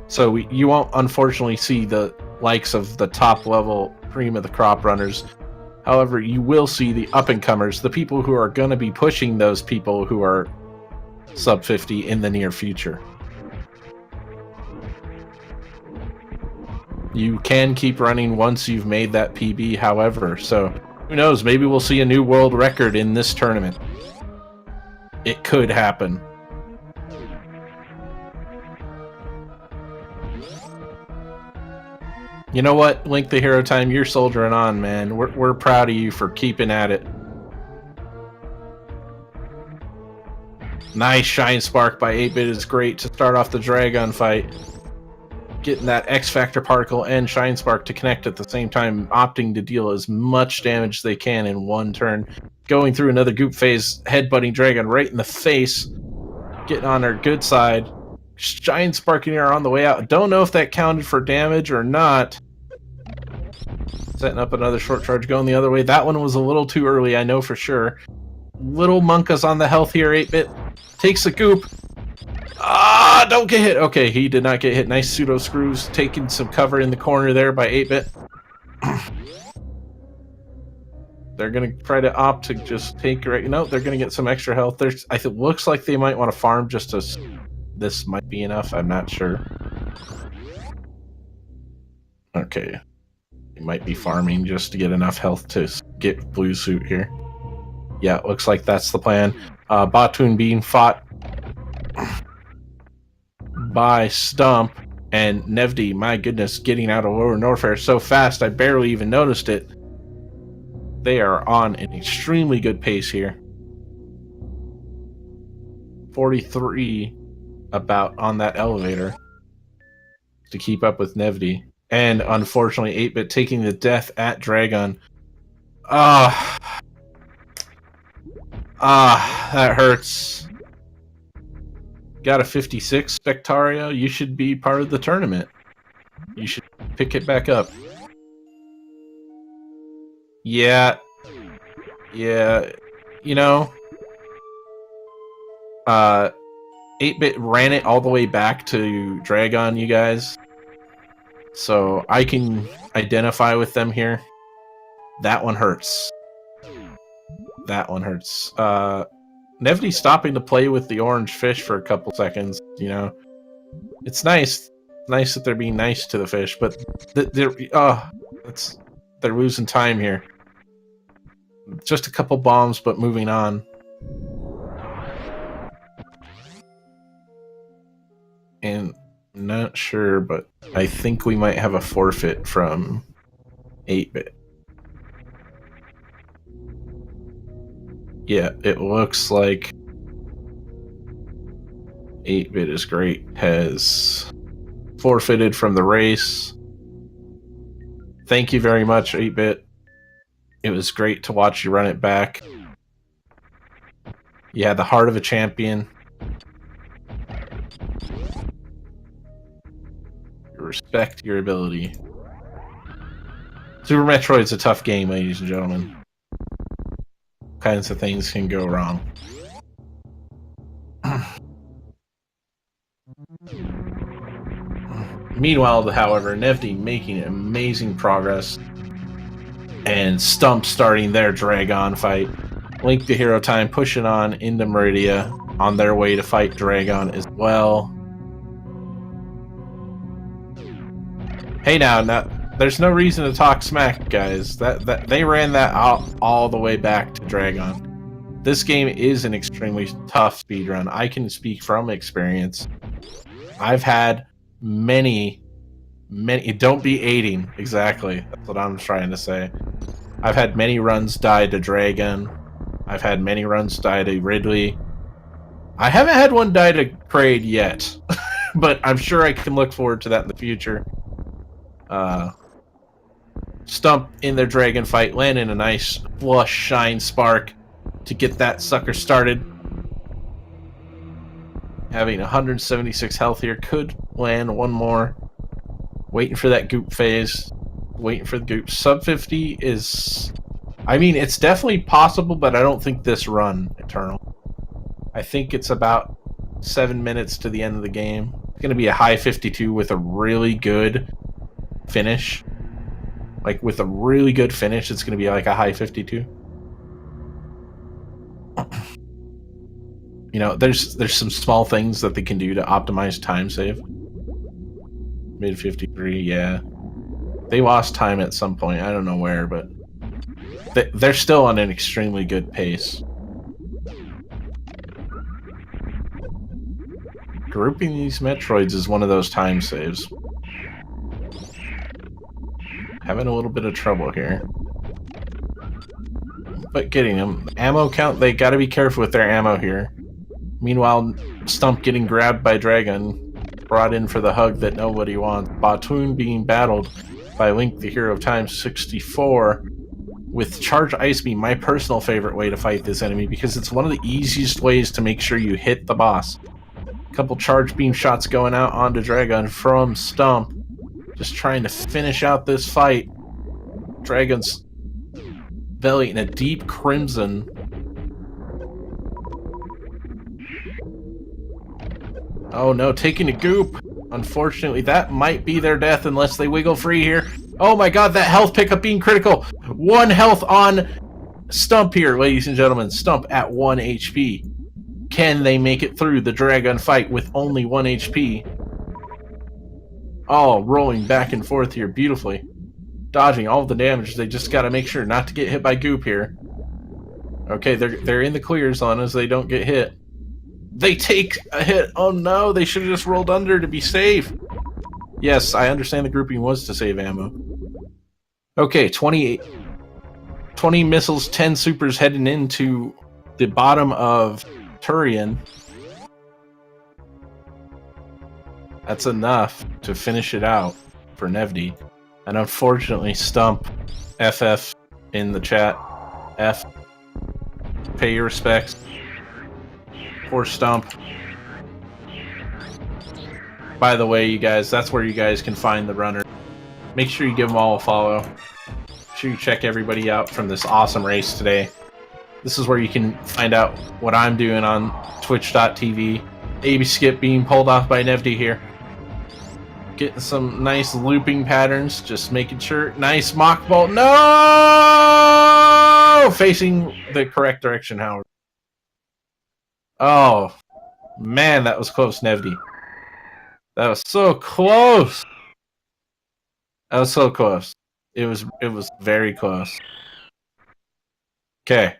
So you won't unfortunately see the likes of the top level cream of the crop runners. However, you will see the up and comers, the people who are going to be pushing those people who are sub 50 in the near future. You can keep running once you've made that PB, however, so who knows, maybe we'll see a new world record in this tournament. It could happen. You know what, Link the Hero Time, you're soldiering on, man. We're proud of you for keeping at it. Nice Shine Spark by 8bitisgr8 to start off the Dragon fight. Getting that X-Factor particle and Shine Spark to connect at the same time, opting to deal as much damage as they can in one turn. Going through another goop phase, headbutting Dragon right in the face. Getting on her good side. Shine Sparking her on the way out. Don't know if that counted for damage or not. Setting up another short charge going the other way. That one was a little too early, I know for sure. Little Monka's on the health here, 8bit. Takes a goop. Ah, don't get hit! Okay, he did not get hit. Nice pseudo screws, taking some cover in the corner there by 8-bit. They're gonna try to opt to just take right. No, they're gonna get some extra health. There's. I think looks like they might want to farm just to. This might be enough. I'm not sure. Okay, they might be farming just to get enough health to get blue suit here. Yeah, it looks like that's the plan. Batoon being fought by Stump and Nevdi. My goodness, getting out of Lower Norfair so fast I barely even noticed it. They are on an extremely good pace here. 43 about on that elevator to keep up with Nevdi. And unfortunately, 8-bit taking the death at Dragon. That hurts. Got a 56, Spectario. You should be part of the tournament. You should pick it back up. Yeah. Yeah. You know, 8-bit ran it all the way back to Dragon, you guys. So I can identify with them here. That one hurts. That one hurts. Nevdi stopping to play with the orange fish for a couple seconds, you know. It's nice. Nice that they're being nice to the fish, but they're losing time here. Just a couple bombs, but moving on. And I'm not sure, but I think we might have a forfeit from 8-bit. Yeah, it looks like 8bitisgr8 has forfeited from the race. Thank you very much, 8-bit. It was great to watch you run it back. You had the heart of a champion. Respect your ability. Super Metroid's a tough game, ladies and gentlemen. All kinds of things can go wrong. Meanwhile, however, Nevdi making amazing progress, and Stump starting their Dragon fight. Link the Hero Time pushing on into Meridia on their way to fight Dragon as well. Hey now, there's no reason to talk smack, guys. That they ran that out all the way back to Dragon. This game is an extremely tough speedrun. I can speak from experience. I've had many. Don't be aiding. Exactly. That's what I'm trying to say. I've had many runs die to Dragon. I've had many runs die to Ridley. I haven't had one die to Kraid yet, but I'm sure I can look forward to that in the future. Stump in their Dragon fight, landing a nice flush shine spark to get that sucker started. Having 176 health here, could land one more. Waiting for that goop phase. Waiting for the goop. Sub 50 is... I mean, it's definitely possible, but I don't think this run, Eternal. I think it's about 7 minutes to the end of the game. It's going to be a high 52 with a really good finish. Like, with a really good finish, it's going to be like a high 52. You know, there's some small things that they can do to optimize time save. Mid 53, yeah. They lost time at some point. I don't know where, but they're still on an extremely good pace. Grouping these Metroids is one of those time saves. Having a little bit of trouble here. But getting them. Ammo count, they gotta be careful with their ammo here. Meanwhile, Stump getting grabbed by Dragon. Brought in for the hug that nobody wants. Batoon being battled by Link the Hero times 64 with Charge Ice Beam, my personal favorite way to fight this enemy because it's one of the easiest ways to make sure you hit the boss. A couple Charge Beam shots going out onto Dragon from Stump. Just trying to finish out this fight. Dragon's belly in a deep crimson. Oh no, taking a goop. Unfortunately, that might be their death unless they wiggle free here. Oh my god, that health pickup being critical. 1 health on Stump here, ladies and gentlemen. Stump at 1 HP. Can they make it through the Dragon fight with only 1 HP? Oh, rolling back and forth here beautifully. Dodging all the damage. They just gotta make sure not to get hit by goop here. Okay, they're in the clear as long as they don't get hit. They take a hit. Oh no, they should have just rolled under to be safe. Yes, I understand the grouping was to save ammo. Okay, 20 missiles, 10 supers heading into the bottom of Turian. That's enough to finish it out for Nevdi. And unfortunately, Stump, FF in the chat. F. Pay your respects. Poor Stump. By the way, you guys, that's where you guys can find the runner. Make sure you give them all a follow. Make sure you check everybody out from this awesome race today. This is where you can find out what I'm doing on twitch.tv. AB skip being pulled off by Nevdi here. Getting some nice looping patterns, just making sure. Nice mock ball. No! Facing the correct direction, Howard. Oh, man, that was close, Nevdi. That was so close. That was so close. It was very close. Okay.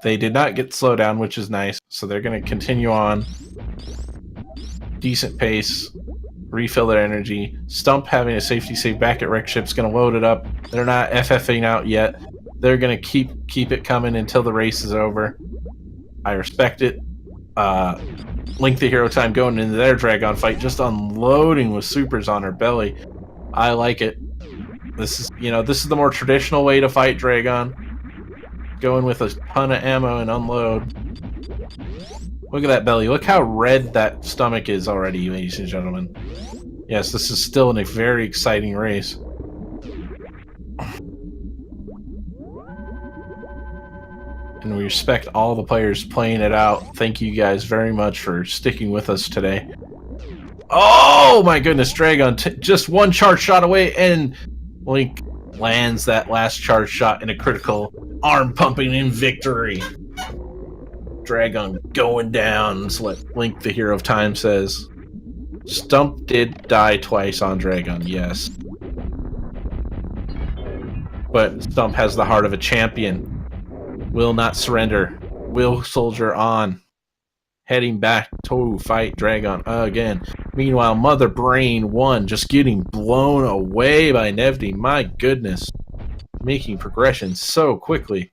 They did not get slowed down, which is nice. So they're going to continue on. Decent pace. Refill their energy. Stump having a safety save back at Wreck Ship's going to load it up. They're not FFing out yet. They're going to keep it coming until the race is over. I respect it. Link the Hero Time going into their Dragon fight, just unloading with supers on her belly. I like it. This is the more traditional way to fight Dragon. Going with a ton of ammo and unload. Look at that belly. Look how red that stomach is already, ladies and gentlemen. Yes, this is still a very exciting race. And we respect all the players playing it out. Thank you guys very much for sticking with us today. Oh my goodness, Dragon just 1 charge shot away, and Link lands that last charge shot in a critical arm pumping in victory. Dragon going down, is what Link the Hero of Time says. Stump did die twice on Dragon, yes. But Stump has the heart of a champion. Will not surrender. Will soldier on. Heading back to fight Dragon again. Meanwhile, Mother Brain 1 just getting blown away by Nevdi. My goodness. Making progression so quickly.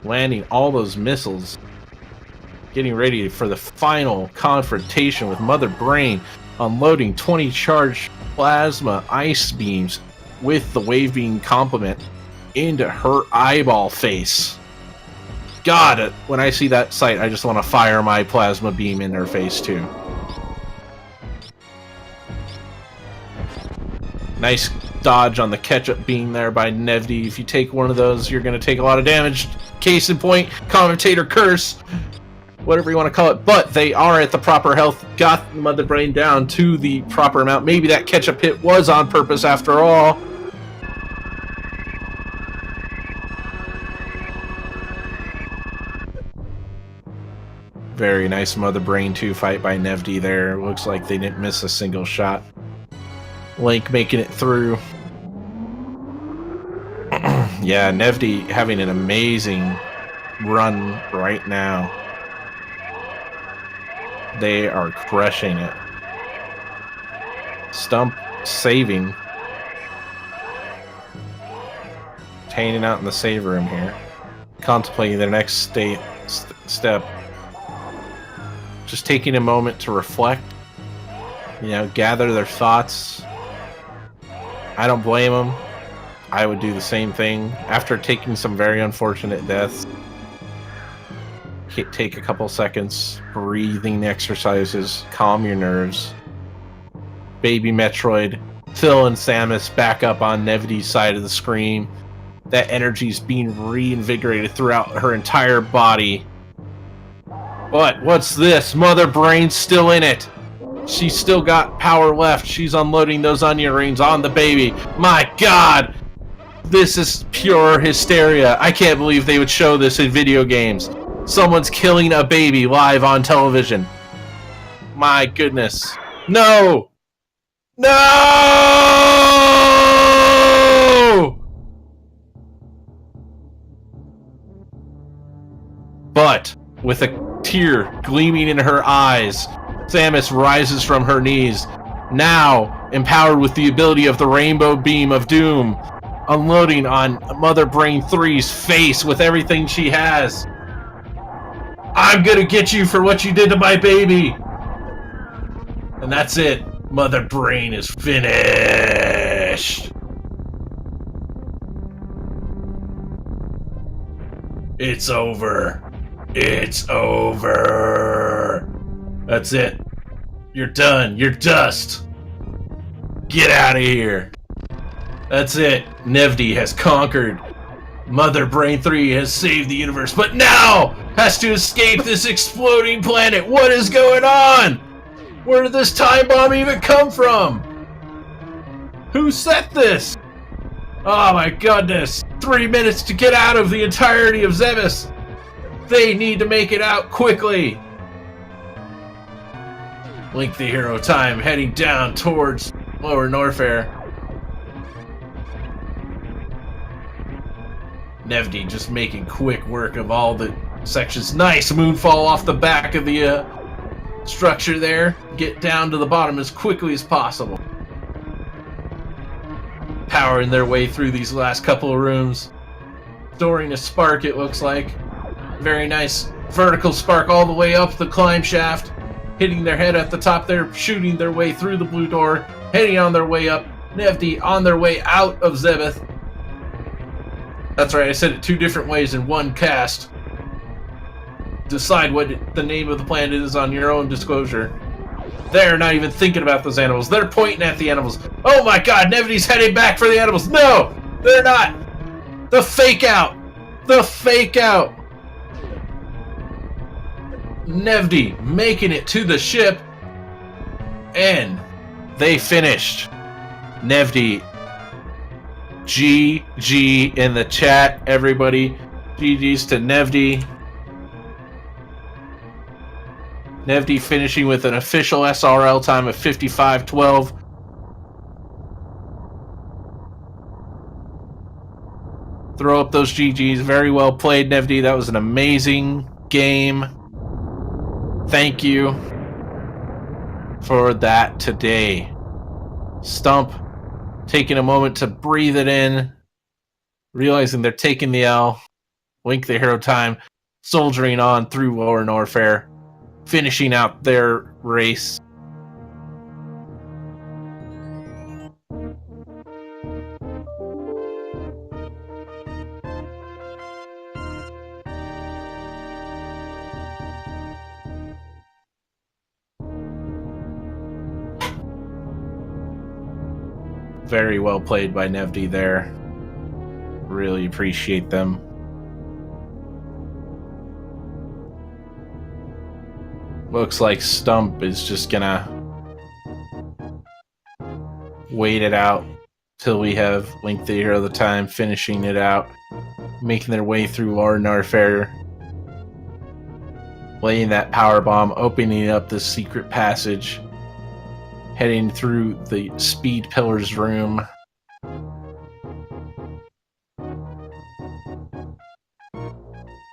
Landing all those missiles. Getting ready for the final confrontation with Mother Brain. Unloading 20 charged plasma ice beams with the wave beam complement into her eyeball face. God, when I see that sight, I just want to fire my plasma beam in her face too. Nice dodge on the ketchup beam there by Nevdi. If you take one of those, you're going to take a lot of damage. Case in point, commentator curse. Whatever you want to call it. But they are at the proper health. Got the Mother Brain down to the proper amount. Maybe that ketchup hit was on purpose after all. Very nice Mother Brain 2 fight by Nevdi there. Looks like they didn't miss a single shot. Link making it through. Yeah, Nevdi having an amazing run right now. They are crushing it. Stump saving. Hanging out in the save room here. Contemplating their next step. Just taking a moment to reflect. Gather their thoughts. I don't blame them. I would do the same thing. After taking some very unfortunate deaths, take a couple seconds, breathing exercises, calm your nerves. Baby Metroid, Phil and Samus back up on Nevdi's side of the screen. That energy's being reinvigorated throughout her entire body. What? What's this? Mother Brain's still in it. She's still got power left. She's unloading those onion rings on the baby. My God! This is pure hysteria. I can't believe they would show this in video games. Someone's killing a baby live on television. My goodness. No! No! But, with a tear gleaming in her eyes, Samus rises from her knees, now empowered with the ability of the Rainbow Beam of Doom, unloading on Mother Brain 3's face with everything she has. I'm gonna get you for what you did to my baby! And that's it. Mother Brain is finished. It's over. It's over. That's it. You're done. You're dust. Get out of here. That's it. Nevdi has conquered. Mother Brain 3 has saved the universe, but now has to escape this exploding planet. What is going on? Where did this time bomb even come from? Who set this? Oh my goodness. 3 minutes to get out of the entirety of Zebes. They need to make it out quickly. Link the Hero Time heading down towards Lower Norfair. Nevdi just making quick work of all the sections. Nice moonfall off the back of the structure there. Get down to the bottom as quickly as possible. Powering their way through these last couple of rooms. Storing a spark, it looks like. Very nice vertical spark all the way up the climb shaft. Hitting their head at the top there, shooting their way through the blue door. Heading on their way up. Nevdi on their way out of Zebeth. That's right, I said it 2 different ways in one cast. Decide what the name of the planet is on your own disclosure. They're not even thinking about those animals. They're pointing at the animals. Oh my God, Nevdi's heading back for the animals. No, they're not. The fake out. The fake out. Nevdi making it to the ship. And they finished. Nevdi. GG in the chat, everybody. GG's to Nevdi. Nevdi finishing with an official SRL time of 55:12. Throw up those GGs. Very well played, Nevdi. That was an amazing game. Thank you for that today. Stump taking a moment to breathe it in, realizing they're taking the L. Link the Hero Time soldiering on through Lower Norfair, finishing out their race. Very well played by Nevdi there. Really appreciate them. Looks like Stump is just gonna wait it out till we have Link the Hero of the Time finishing it out, making their way through Lower Norfair, laying that power bomb, opening up the secret passage, heading through the Speed Pillars room.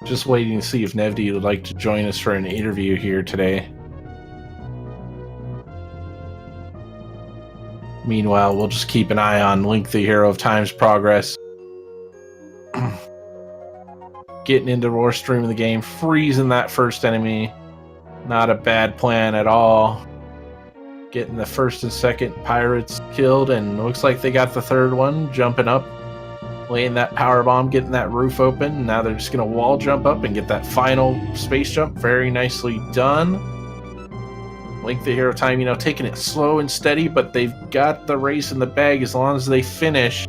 Just waiting to see if Nevdi would like to join us for an interview here today. Meanwhile, we'll just keep an eye on Link the Hero of Time's progress. Getting into the worst stream of the game, freezing that first enemy. Not a bad plan at all. Getting the first and second pirates killed, and looks like they got the third one, jumping up, laying that power bomb, getting that roof open. Now they're just going to wall jump up and get that final space jump. Very nicely done. Link the Hero Time, taking it slow and steady, but they've got the race in the bag as long as they finish.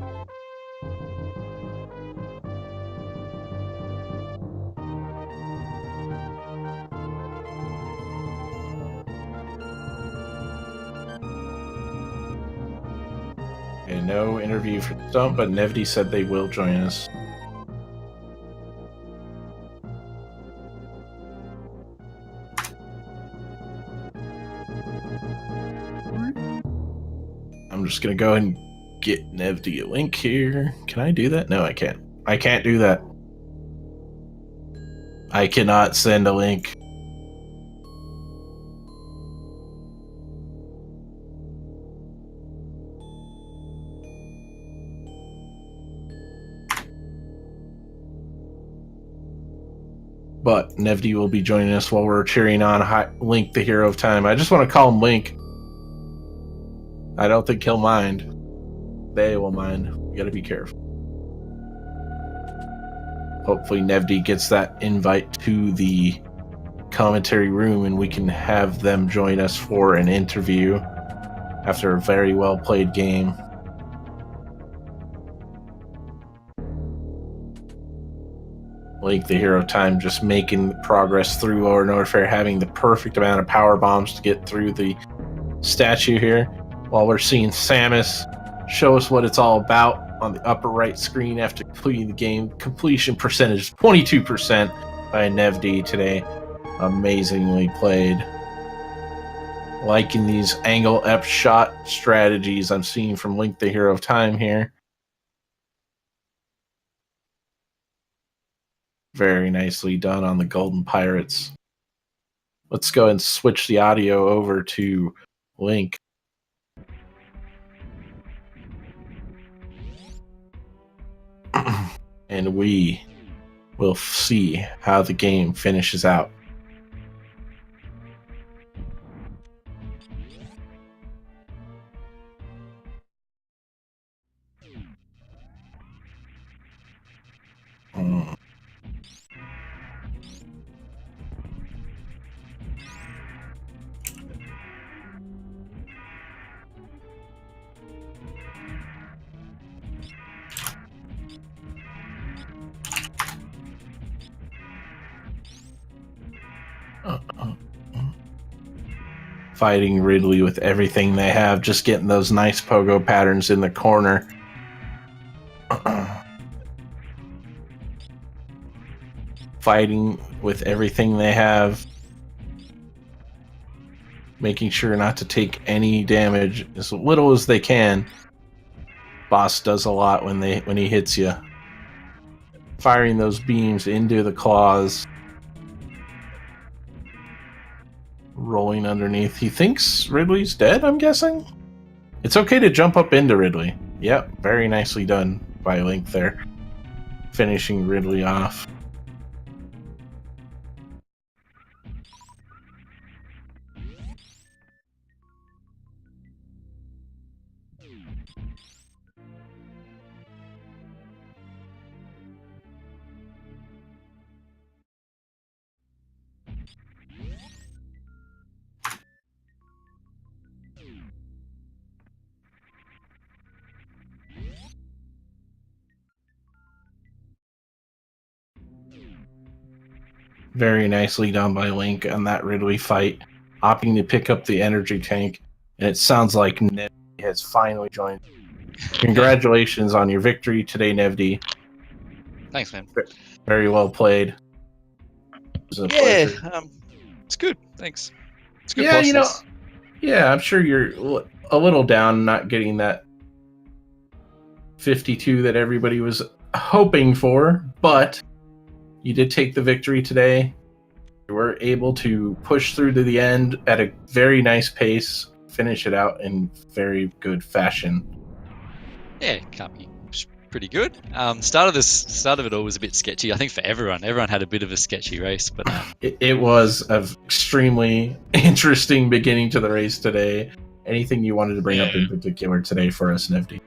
Okay, no interview for Stump, but Nevdi said they will join us. I'm just gonna go and get Nevdi a link here. Can I do that? No, I can't. I can't do that. I cannot send a link. But Nevdi will be joining us while we're cheering on Link, the hero of time. I just want to call him Link. I don't think he'll mind. They will mind. We gotta be careful. Hopefully Nevdi gets that invite to the commentary room and we can have them join us for an interview after a very well played game. Link, the hero of time, just making progress through Lower Norfair, having the perfect amount of power bombs to get through the statue here, while we're seeing Samus show us what it's all about on the upper right screen after completing the game. Completion percentage 22% by Nevdi today. Amazingly played. Liking these angle up shot strategies I'm seeing from Link, the hero of time here. Very nicely done on the Golden Pirates. Let's go and switch the audio over to Link. And we will see how the game finishes out. Fighting Ridley with everything they have, just getting those nice pogo patterns in the corner. Fighting with everything they have, making sure not to take any damage, as little as they can. Boss does a lot when he hits you. Firing those beams into the claws. Rolling underneath. He thinks Ridley's dead, I'm guessing? It's okay to jump up into Ridley. Yep, very nicely done by Link there. Finishing Ridley off. Very nicely done by Link on that Ridley fight, opting to pick up the energy tank, and it sounds like Nevdi has finally joined. Congratulations on your victory today, Nevdi. Thanks, man. Very well played. It was a pleasure. It's good. Thanks. It's good. Yeah, process. I'm sure you're a little down not getting that 52 that everybody was hoping for, but you did take the victory today. You were able to push through to the end at a very nice pace, finish it out in very good fashion. Yeah, can't be pretty good. Start of it all was a bit sketchy. I think for everyone had a bit of a sketchy race, but it was an extremely interesting beginning to the race today. Anything you wanted to bring up in particular today for us, Nevdi?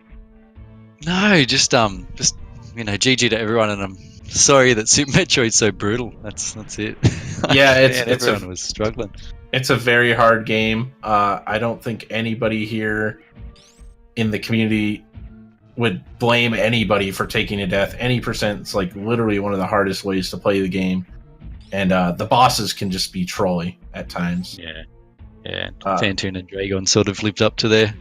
No, just GG to everyone, and I'm sorry that Super Metroid's so brutal. That's it. Yeah, everyone was struggling. It's a very hard game. I don't think anybody here in the community would blame anybody for taking a death. Any percent, it's like literally one of the hardest ways to play the game, and the bosses can just be trolly at times. Yeah. Phantoon and Dragon sort of lived up to their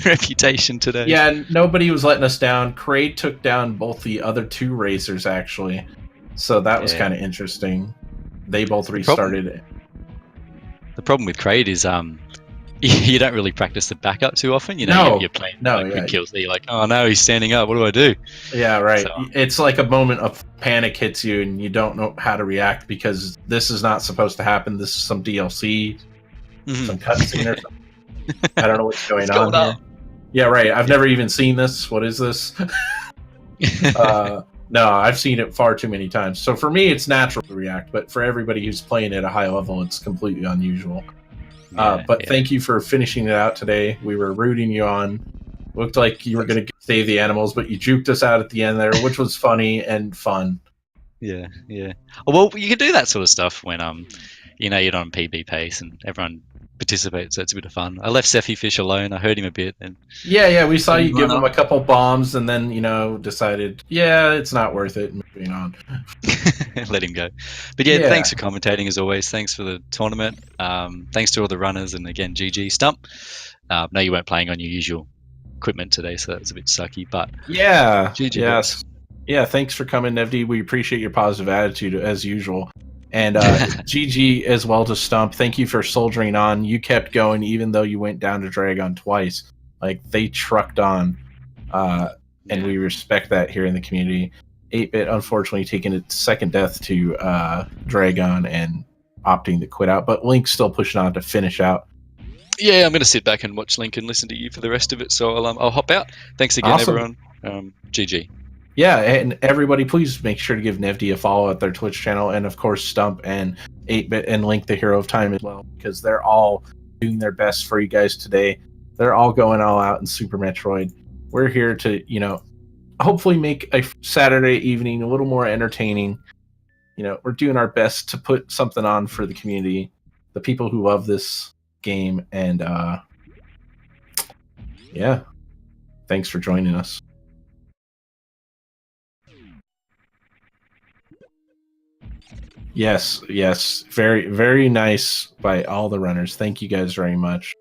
reputation today. Yeah, nobody was letting us down. Kraid took down both the other 2 racers, actually. So that was kind of interesting. They both restarted. The problem with Kraid is you don't really practice the backup too often. You know, you're playing quick kills. You're like, oh no, he's standing up. What do I do? Yeah, right. So, it's like a moment of panic hits you, and you don't know how to react because this is not supposed to happen. This is some DLC, some cutscene or something. I don't know what's going on here. Yeah, right. I've never even seen this. What is this? No, I've seen it far too many times. So for me, it's natural to react, but for everybody who's playing at a high level, it's completely unusual. But thank you for finishing it out today. We were rooting you on. Looked like you were going to save the animals, but you juked us out at the end there, which was funny and fun. Yeah. Well, you can do that sort of stuff when you're on PB pace and everyone participates, so it's a bit of fun. I left Sephi Fish alone. I heard him a bit, and yeah, we saw you give him a couple bombs, and then decided, it's not worth it, and moving on. Let him go. But yeah, thanks for commentating as always. Thanks for the tournament. Thanks to all the runners, and again, GG Stump. No, you weren't playing on your usual equipment today, so that's a bit sucky. But GG. Yes. Yeah, thanks for coming, Nevdi. We appreciate your positive attitude as usual. And GG as well to Stump. Thank you for soldiering on. You kept going even though you went down to Dragon twice. Like, they trucked on. And we respect that here in the community. 8-bit, unfortunately, taking its second death to Dragon and opting to quit out. But Link's still pushing on to finish out. Yeah, I'm going to sit back and watch Link and listen to you for the rest of it. So I'll hop out. Thanks again, everyone. GG. Yeah, and everybody, please make sure to give Nevdi a follow at their Twitch channel, and of course Stump and 8-bit and Link the Hero of Time as well, because they're all doing their best for you guys today. They're all going all out in Super Metroid. We're here to, hopefully make a Saturday evening a little more entertaining. We're doing our best to put something on for the community, the people who love this game, and thanks for joining us. Yes, very, very nice by all the runners. Thank you guys very much.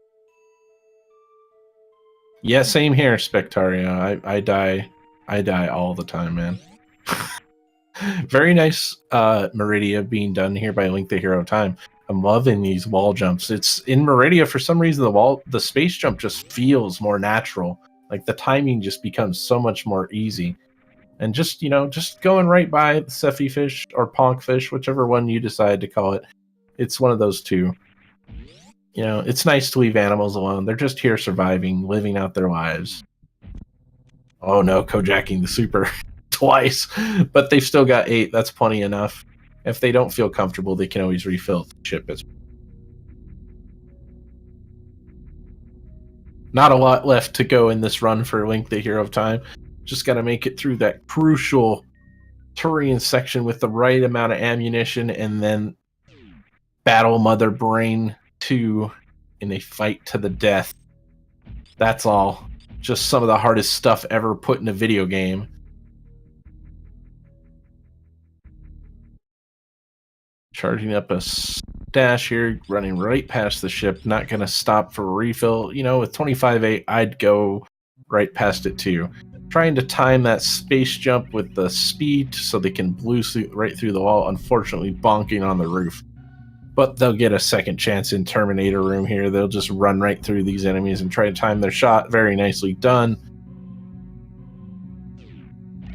Yeah, same here, Spectaria. I die all the time, man. Very nice Meridia being done here by Link the Hero of Time. I'm loving these wall jumps. It's in Meridia, for some reason the space jump just feels more natural. Like, the timing just becomes so much more easy. And just going right by the Sephi fish or Ponk fish, whichever one you decide to call it. It's one of those two. It's nice to leave animals alone. They're just here surviving, living out their lives. Oh no, Kojaking the super twice. But they've still got 8. That's plenty enough. If they don't feel comfortable, they can always refill the ship. Not a lot left to go in this run for Link the Hero of Time. Just got to make it through that crucial Turian section with the right amount of ammunition, and then battle Mother Brain 2 in a fight to the death. That's all. Just some of the hardest stuff ever put in a video game. Charging up a dash here, running right past the ship, not going to stop for a refill. With 25-8, I'd go right past it too. Trying to time that space jump with the speed so they can blue right through the wall, unfortunately bonking on the roof. But they'll get a second chance in Terminator Room here. They'll just run right through these enemies and try to time their shot. Very nicely done.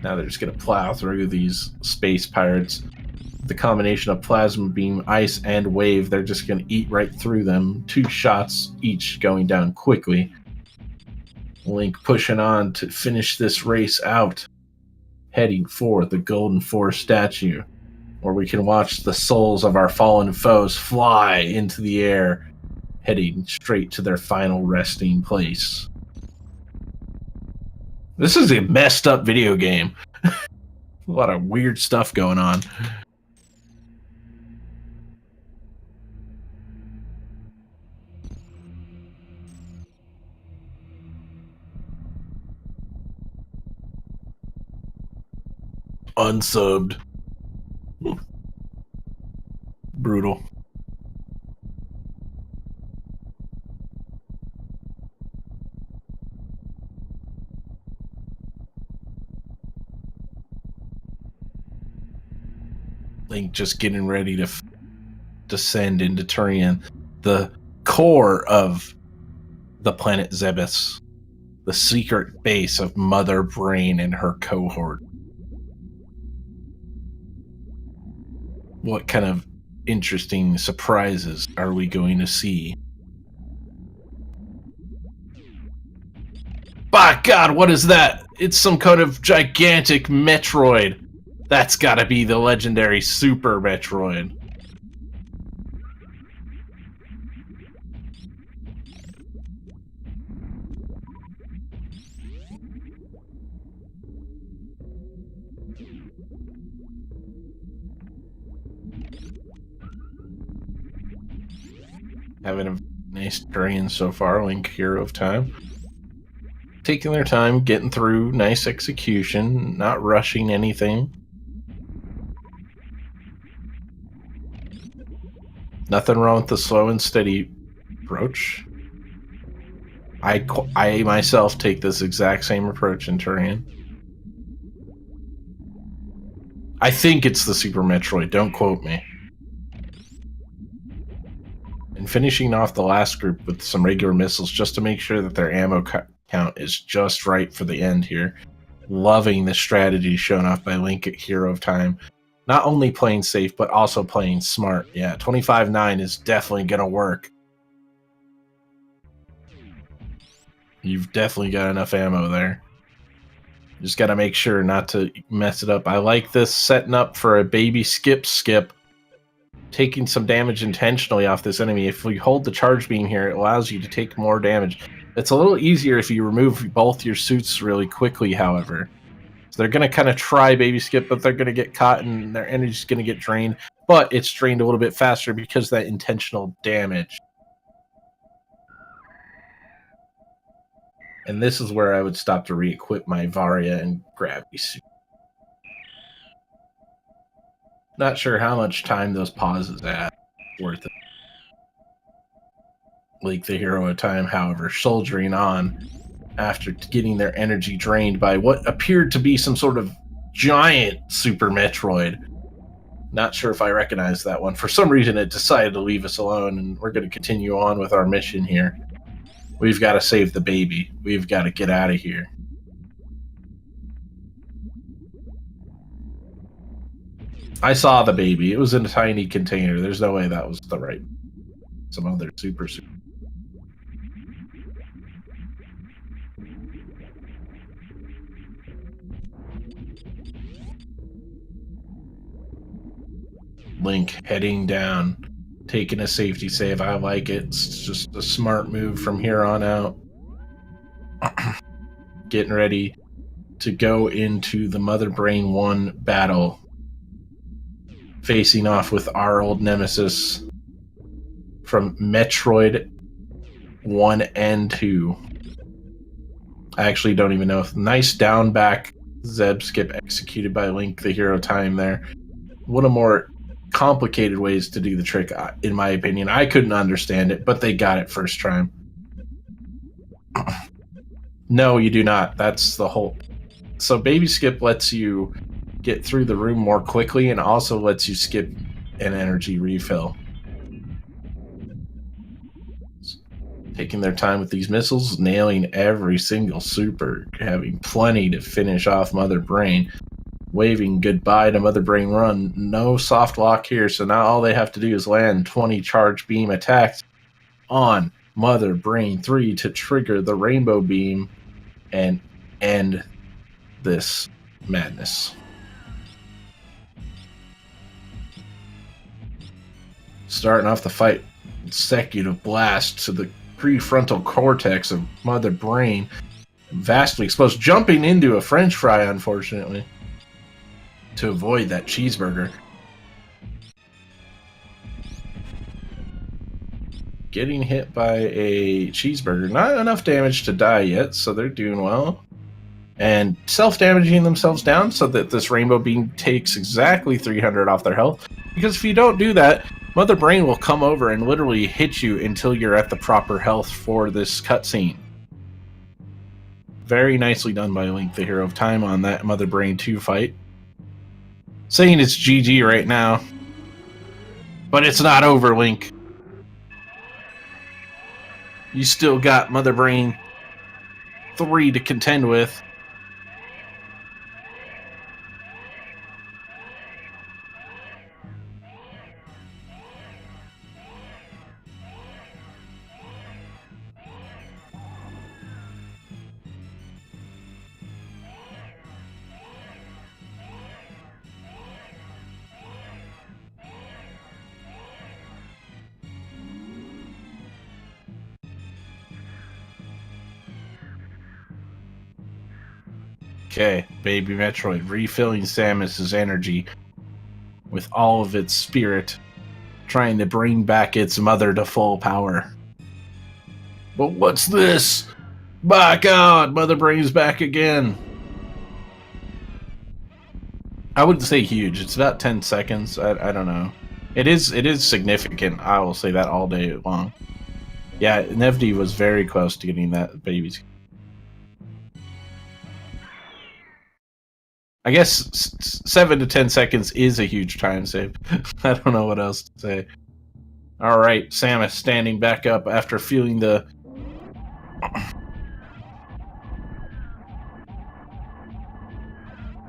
Now they're just going to plow through these space pirates. The combination of plasma beam, ice, and wave, they're just going to eat right through them. 2 shots each going down quickly. Link pushing on to finish this race out, heading for the Golden Forest statue, where we can watch the souls of our fallen foes fly into the air, heading straight to their final resting place. This is a messed up video game. A lot of weird stuff going on. Unsubbed. Brutal. Link just getting ready to descend into Turian, the core of the planet Zebes, the secret base of Mother Brain and her cohort. What kind of interesting surprises are we going to see? By God, what is that? It's some kind of gigantic Metroid. That's gotta be the legendary Super Metroid. Having a nice drain so far, Link Hero of Time. Taking their time, getting through, nice execution, not rushing anything. Nothing wrong with the slow and steady approach. I myself take this exact same approach in Turian. I think it's the Super Metroid, don't quote me. And finishing off the last group with some regular missiles just to make sure that their ammo count is just right for the end here. Loving the strategy shown off by Link at Hero of Time. Not only playing safe, but also playing smart. Yeah, 25-9 is definitely going to work. You've definitely got enough ammo there. Just got to make sure not to mess it up. I like this setting up for a baby skip. Taking some damage intentionally off this enemy. If we hold the charge beam here, it allows you to take more damage. It's a little easier if you remove both your suits really quickly, however. So they're going to kind of try baby skip, but they're going to get caught and their energy's going to get drained. But it's drained a little bit faster because of that intentional damage. And this is where I would stop to re-equip my Varia and Gravity suit. Not sure how much time those pauses at. Worth it. Link the Hero of Time, however, soldiering on after getting their energy drained by what appeared to be some sort of giant Super Metroid. Not sure if I recognize that one. For some reason, it decided to leave us alone, and we're going to continue on with our mission here. We've got to save the baby. We've got to get out of here. I saw the baby. It was in a tiny container. There's no way that was the right... Some other super... Link heading down, taking a safety save. I like it. It's just a smart move from here on out. Getting ready to go into the Mother Brain 1 battle. Facing off with our old nemesis from Metroid 1 and 2. I actually don't even know if... Nice down back Zeb skip executed by Link the Hero Time there. One of more complicated ways to do the trick, in my opinion. I couldn't understand it, but they got it first time. No, you do not. That's the whole... So baby skip lets you get through the room more quickly and also lets you skip an energy refill. Taking their time with these missiles, nailing every single super, having plenty to finish off Mother Brain. Waving goodbye to Mother Brain Run. No soft lock here, so now all they have to do is land 20 charge beam attacks on Mother Brain 3 to trigger the rainbow beam and end this madness. Starting off the fight, consecutive blast to the prefrontal cortex of Mother Brain. Vastly exposed, jumping into a french fry, unfortunately, to avoid that cheeseburger. Getting hit by a cheeseburger. Not enough damage to die yet, so they're doing well. And self-damaging themselves down so that this rainbow beam takes exactly 300 off their health. Because if you don't do that, Mother Brain will come over and literally hit you until you're at the proper health for this cutscene. Very nicely done by Link the Hero of Time on that Mother Brain 2 fight. saying it's GG right now. But it's not over, Link. You still got Mother Brain 3 to contend with. Okay, Baby Metroid refilling Samus's energy with all of its spirit, trying to bring back its mother to full power. But what's this? By God, Mother Brain's back again. I wouldn't say huge. It's about 10 seconds. I don't know. It is significant. I will say that all day long. Yeah, Nevdi was very close to getting that baby's. I guess 7 to 10 seconds is a huge time save. I don't know what else to say. All right, Samus standing back up after feeling the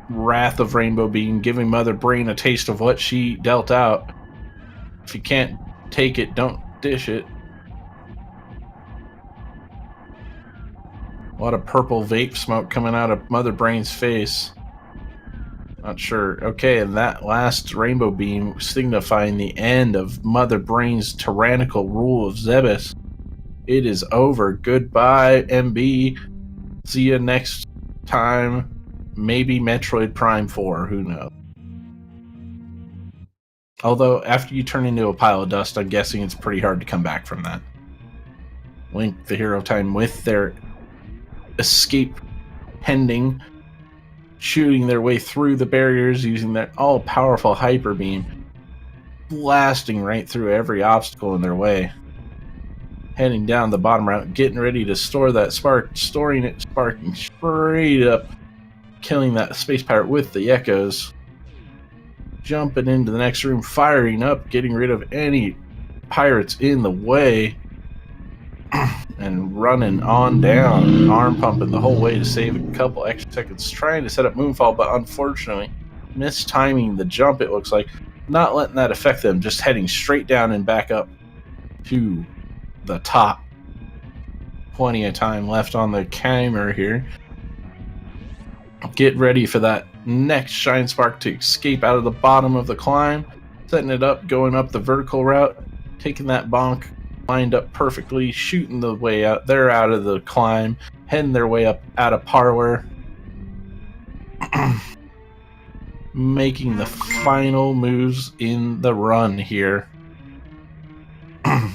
wrath of Rainbow Beam, giving Mother Brain a taste of what she dealt out. If you can't take it, don't dish it. A lot of purple vape smoke coming out of Mother Brain's face. Not sure. Okay, and that last Rainbow Beam signifying the end of Mother Brain's tyrannical rule of Zebes. It is over. Goodbye, MB. See you next time. Maybe Metroid Prime 4. Who knows? Although, after you turn into a pile of dust, I'm guessing it's pretty hard to come back from that. Link, the hero of time, with their escape pending, shooting their way through the barriers using their all-powerful hyper beam, blasting right through every obstacle in their way. Heading down the bottom route, getting ready to store that spark, storing it, sparking straight up, killing that space pirate with the echoes. Jumping into the next room, firing up, getting rid of any pirates in the way, and running on down, arm pumping the whole way to save a couple extra seconds, trying to set up Moonfall, but unfortunately mistiming the jump, it looks like, not letting that affect them, just heading straight down and back up to the top. Plenty of time left on the timer here. Get ready for that next Shine Spark to escape out of the bottom of the climb, setting it up, going up the vertical route, taking that bonk, lined up perfectly, shooting the way out. They're out of the climb, heading their way up out of parlor, making the final moves in the run here.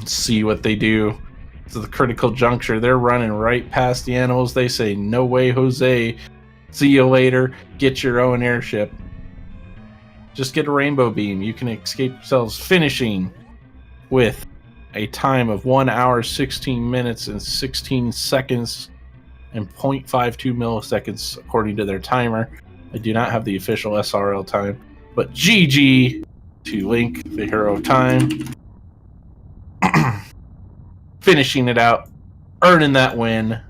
See what they do. To the critical juncture, they're running right past the animals. They say, "No way, Jose. See you later. Get your own airship. Just get a Rainbow Beam. You can escape yourselves," finishing with a time of 1 hour, 16 minutes, and 16 seconds, and 0.52 milliseconds, according to their timer. I do not have the official SRL time, but GG to Link, the hero of time. Finishing it out, earning that win.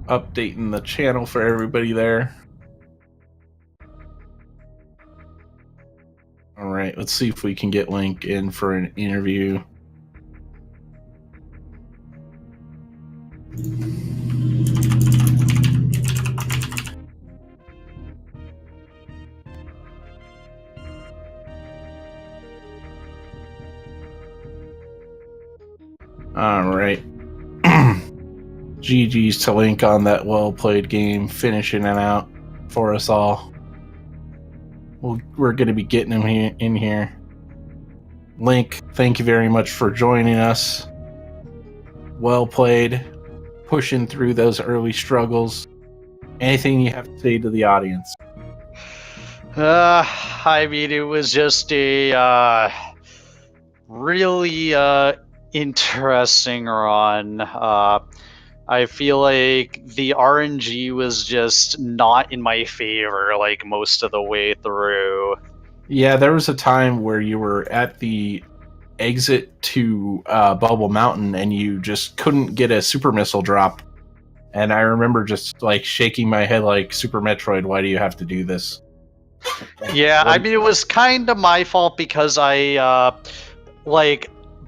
Updating the channel for everybody there. Alright, let's see if we can get Link in for an interview. Alright. GG's to Link on that well-played game, finishing it out for us all. We're going to be getting him in here. Link, thank you very much for joining us. Well played, pushing through those early struggles. Anything you have to say to the audience? I mean, it was just a really interesting run. I feel like the RNG was just not in my favor, like, most of the way through. Yeah, there was a time where you were at the exit to Bubble Mountain and you just couldn't get a super missile drop. And I remember just like shaking my head like, Super Metroid, why do you have to do this? Yeah, I mean, it was kind of my fault because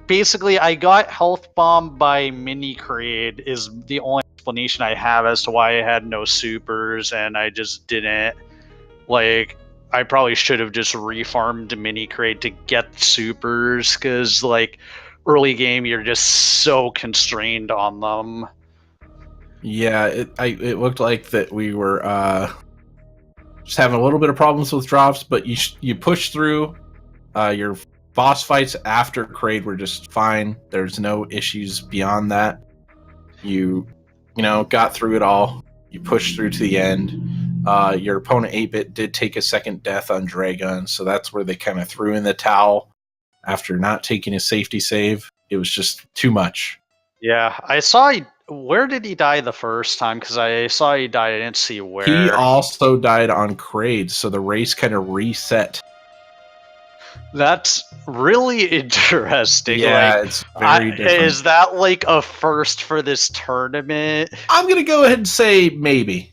basically I got health bombed by Mini Creed is the only explanation I have as to why I had no supers, and I just didn't. Like, I probably should have just refarmed Mini Creed to get supers, because, like, early game, you're just so constrained on them. Yeah, it looked like that we were just having a little bit of problems with drops, but you push through. Your boss fights after Kraid were just fine. There's no issues beyond that. You got through it all. You pushed through to the end. Your opponent 8-bit did take a second death on Dragon, so that's where they kind of threw in the towel after not taking a safety save. It was just too much. Yeah, I saw. Where did he die the first time? Because I saw he died. I didn't see where. He also died on Kraid, so the race kind of reset. That's really interesting. Yeah, like, it's very different. Is that like a first for this tournament? I'm gonna go ahead and say maybe.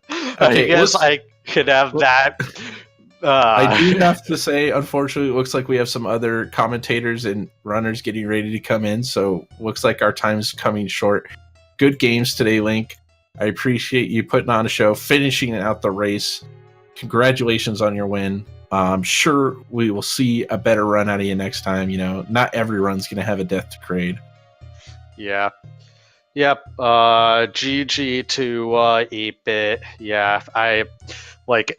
I guess I could have that. I do have to say, unfortunately, it looks like we have some other commentators and runners getting ready to come in, so looks like our time's coming short. Good games today, Link. I appreciate you putting on a show, finishing out the race. Congratulations on your win. I'm sure we will see a better run out of you next time. Not every run's going to have a death to Kraid. Yeah. Yep. GG to 8-bit. Yeah,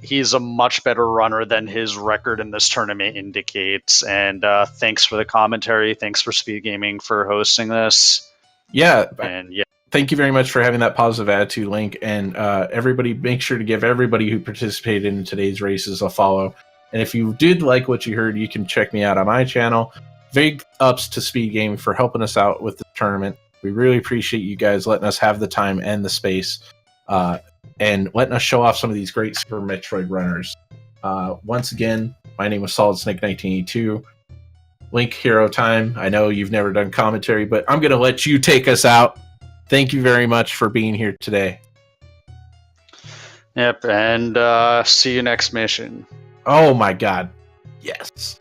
he's a much better runner than his record in this tournament indicates. And thanks for the commentary. Thanks for Speed Gaming for hosting this. Yeah. And yeah. Thank you very much for having that positive attitude, Link. And everybody, make sure to give everybody who participated in today's races a follow. And if you did like what you heard, you can check me out on my channel. Big ups to Speed Gaming for helping us out with the tournament. We really appreciate you guys letting us have the time and the space and letting us show off some of these great Super Metroid runners. Once again, my name is Solid Snake 1982. Link Hero Time. I know you've never done commentary, but I'm going to let you take us out. Thank you very much for being here today. Yep, and see you next mission. Oh my god. Yes.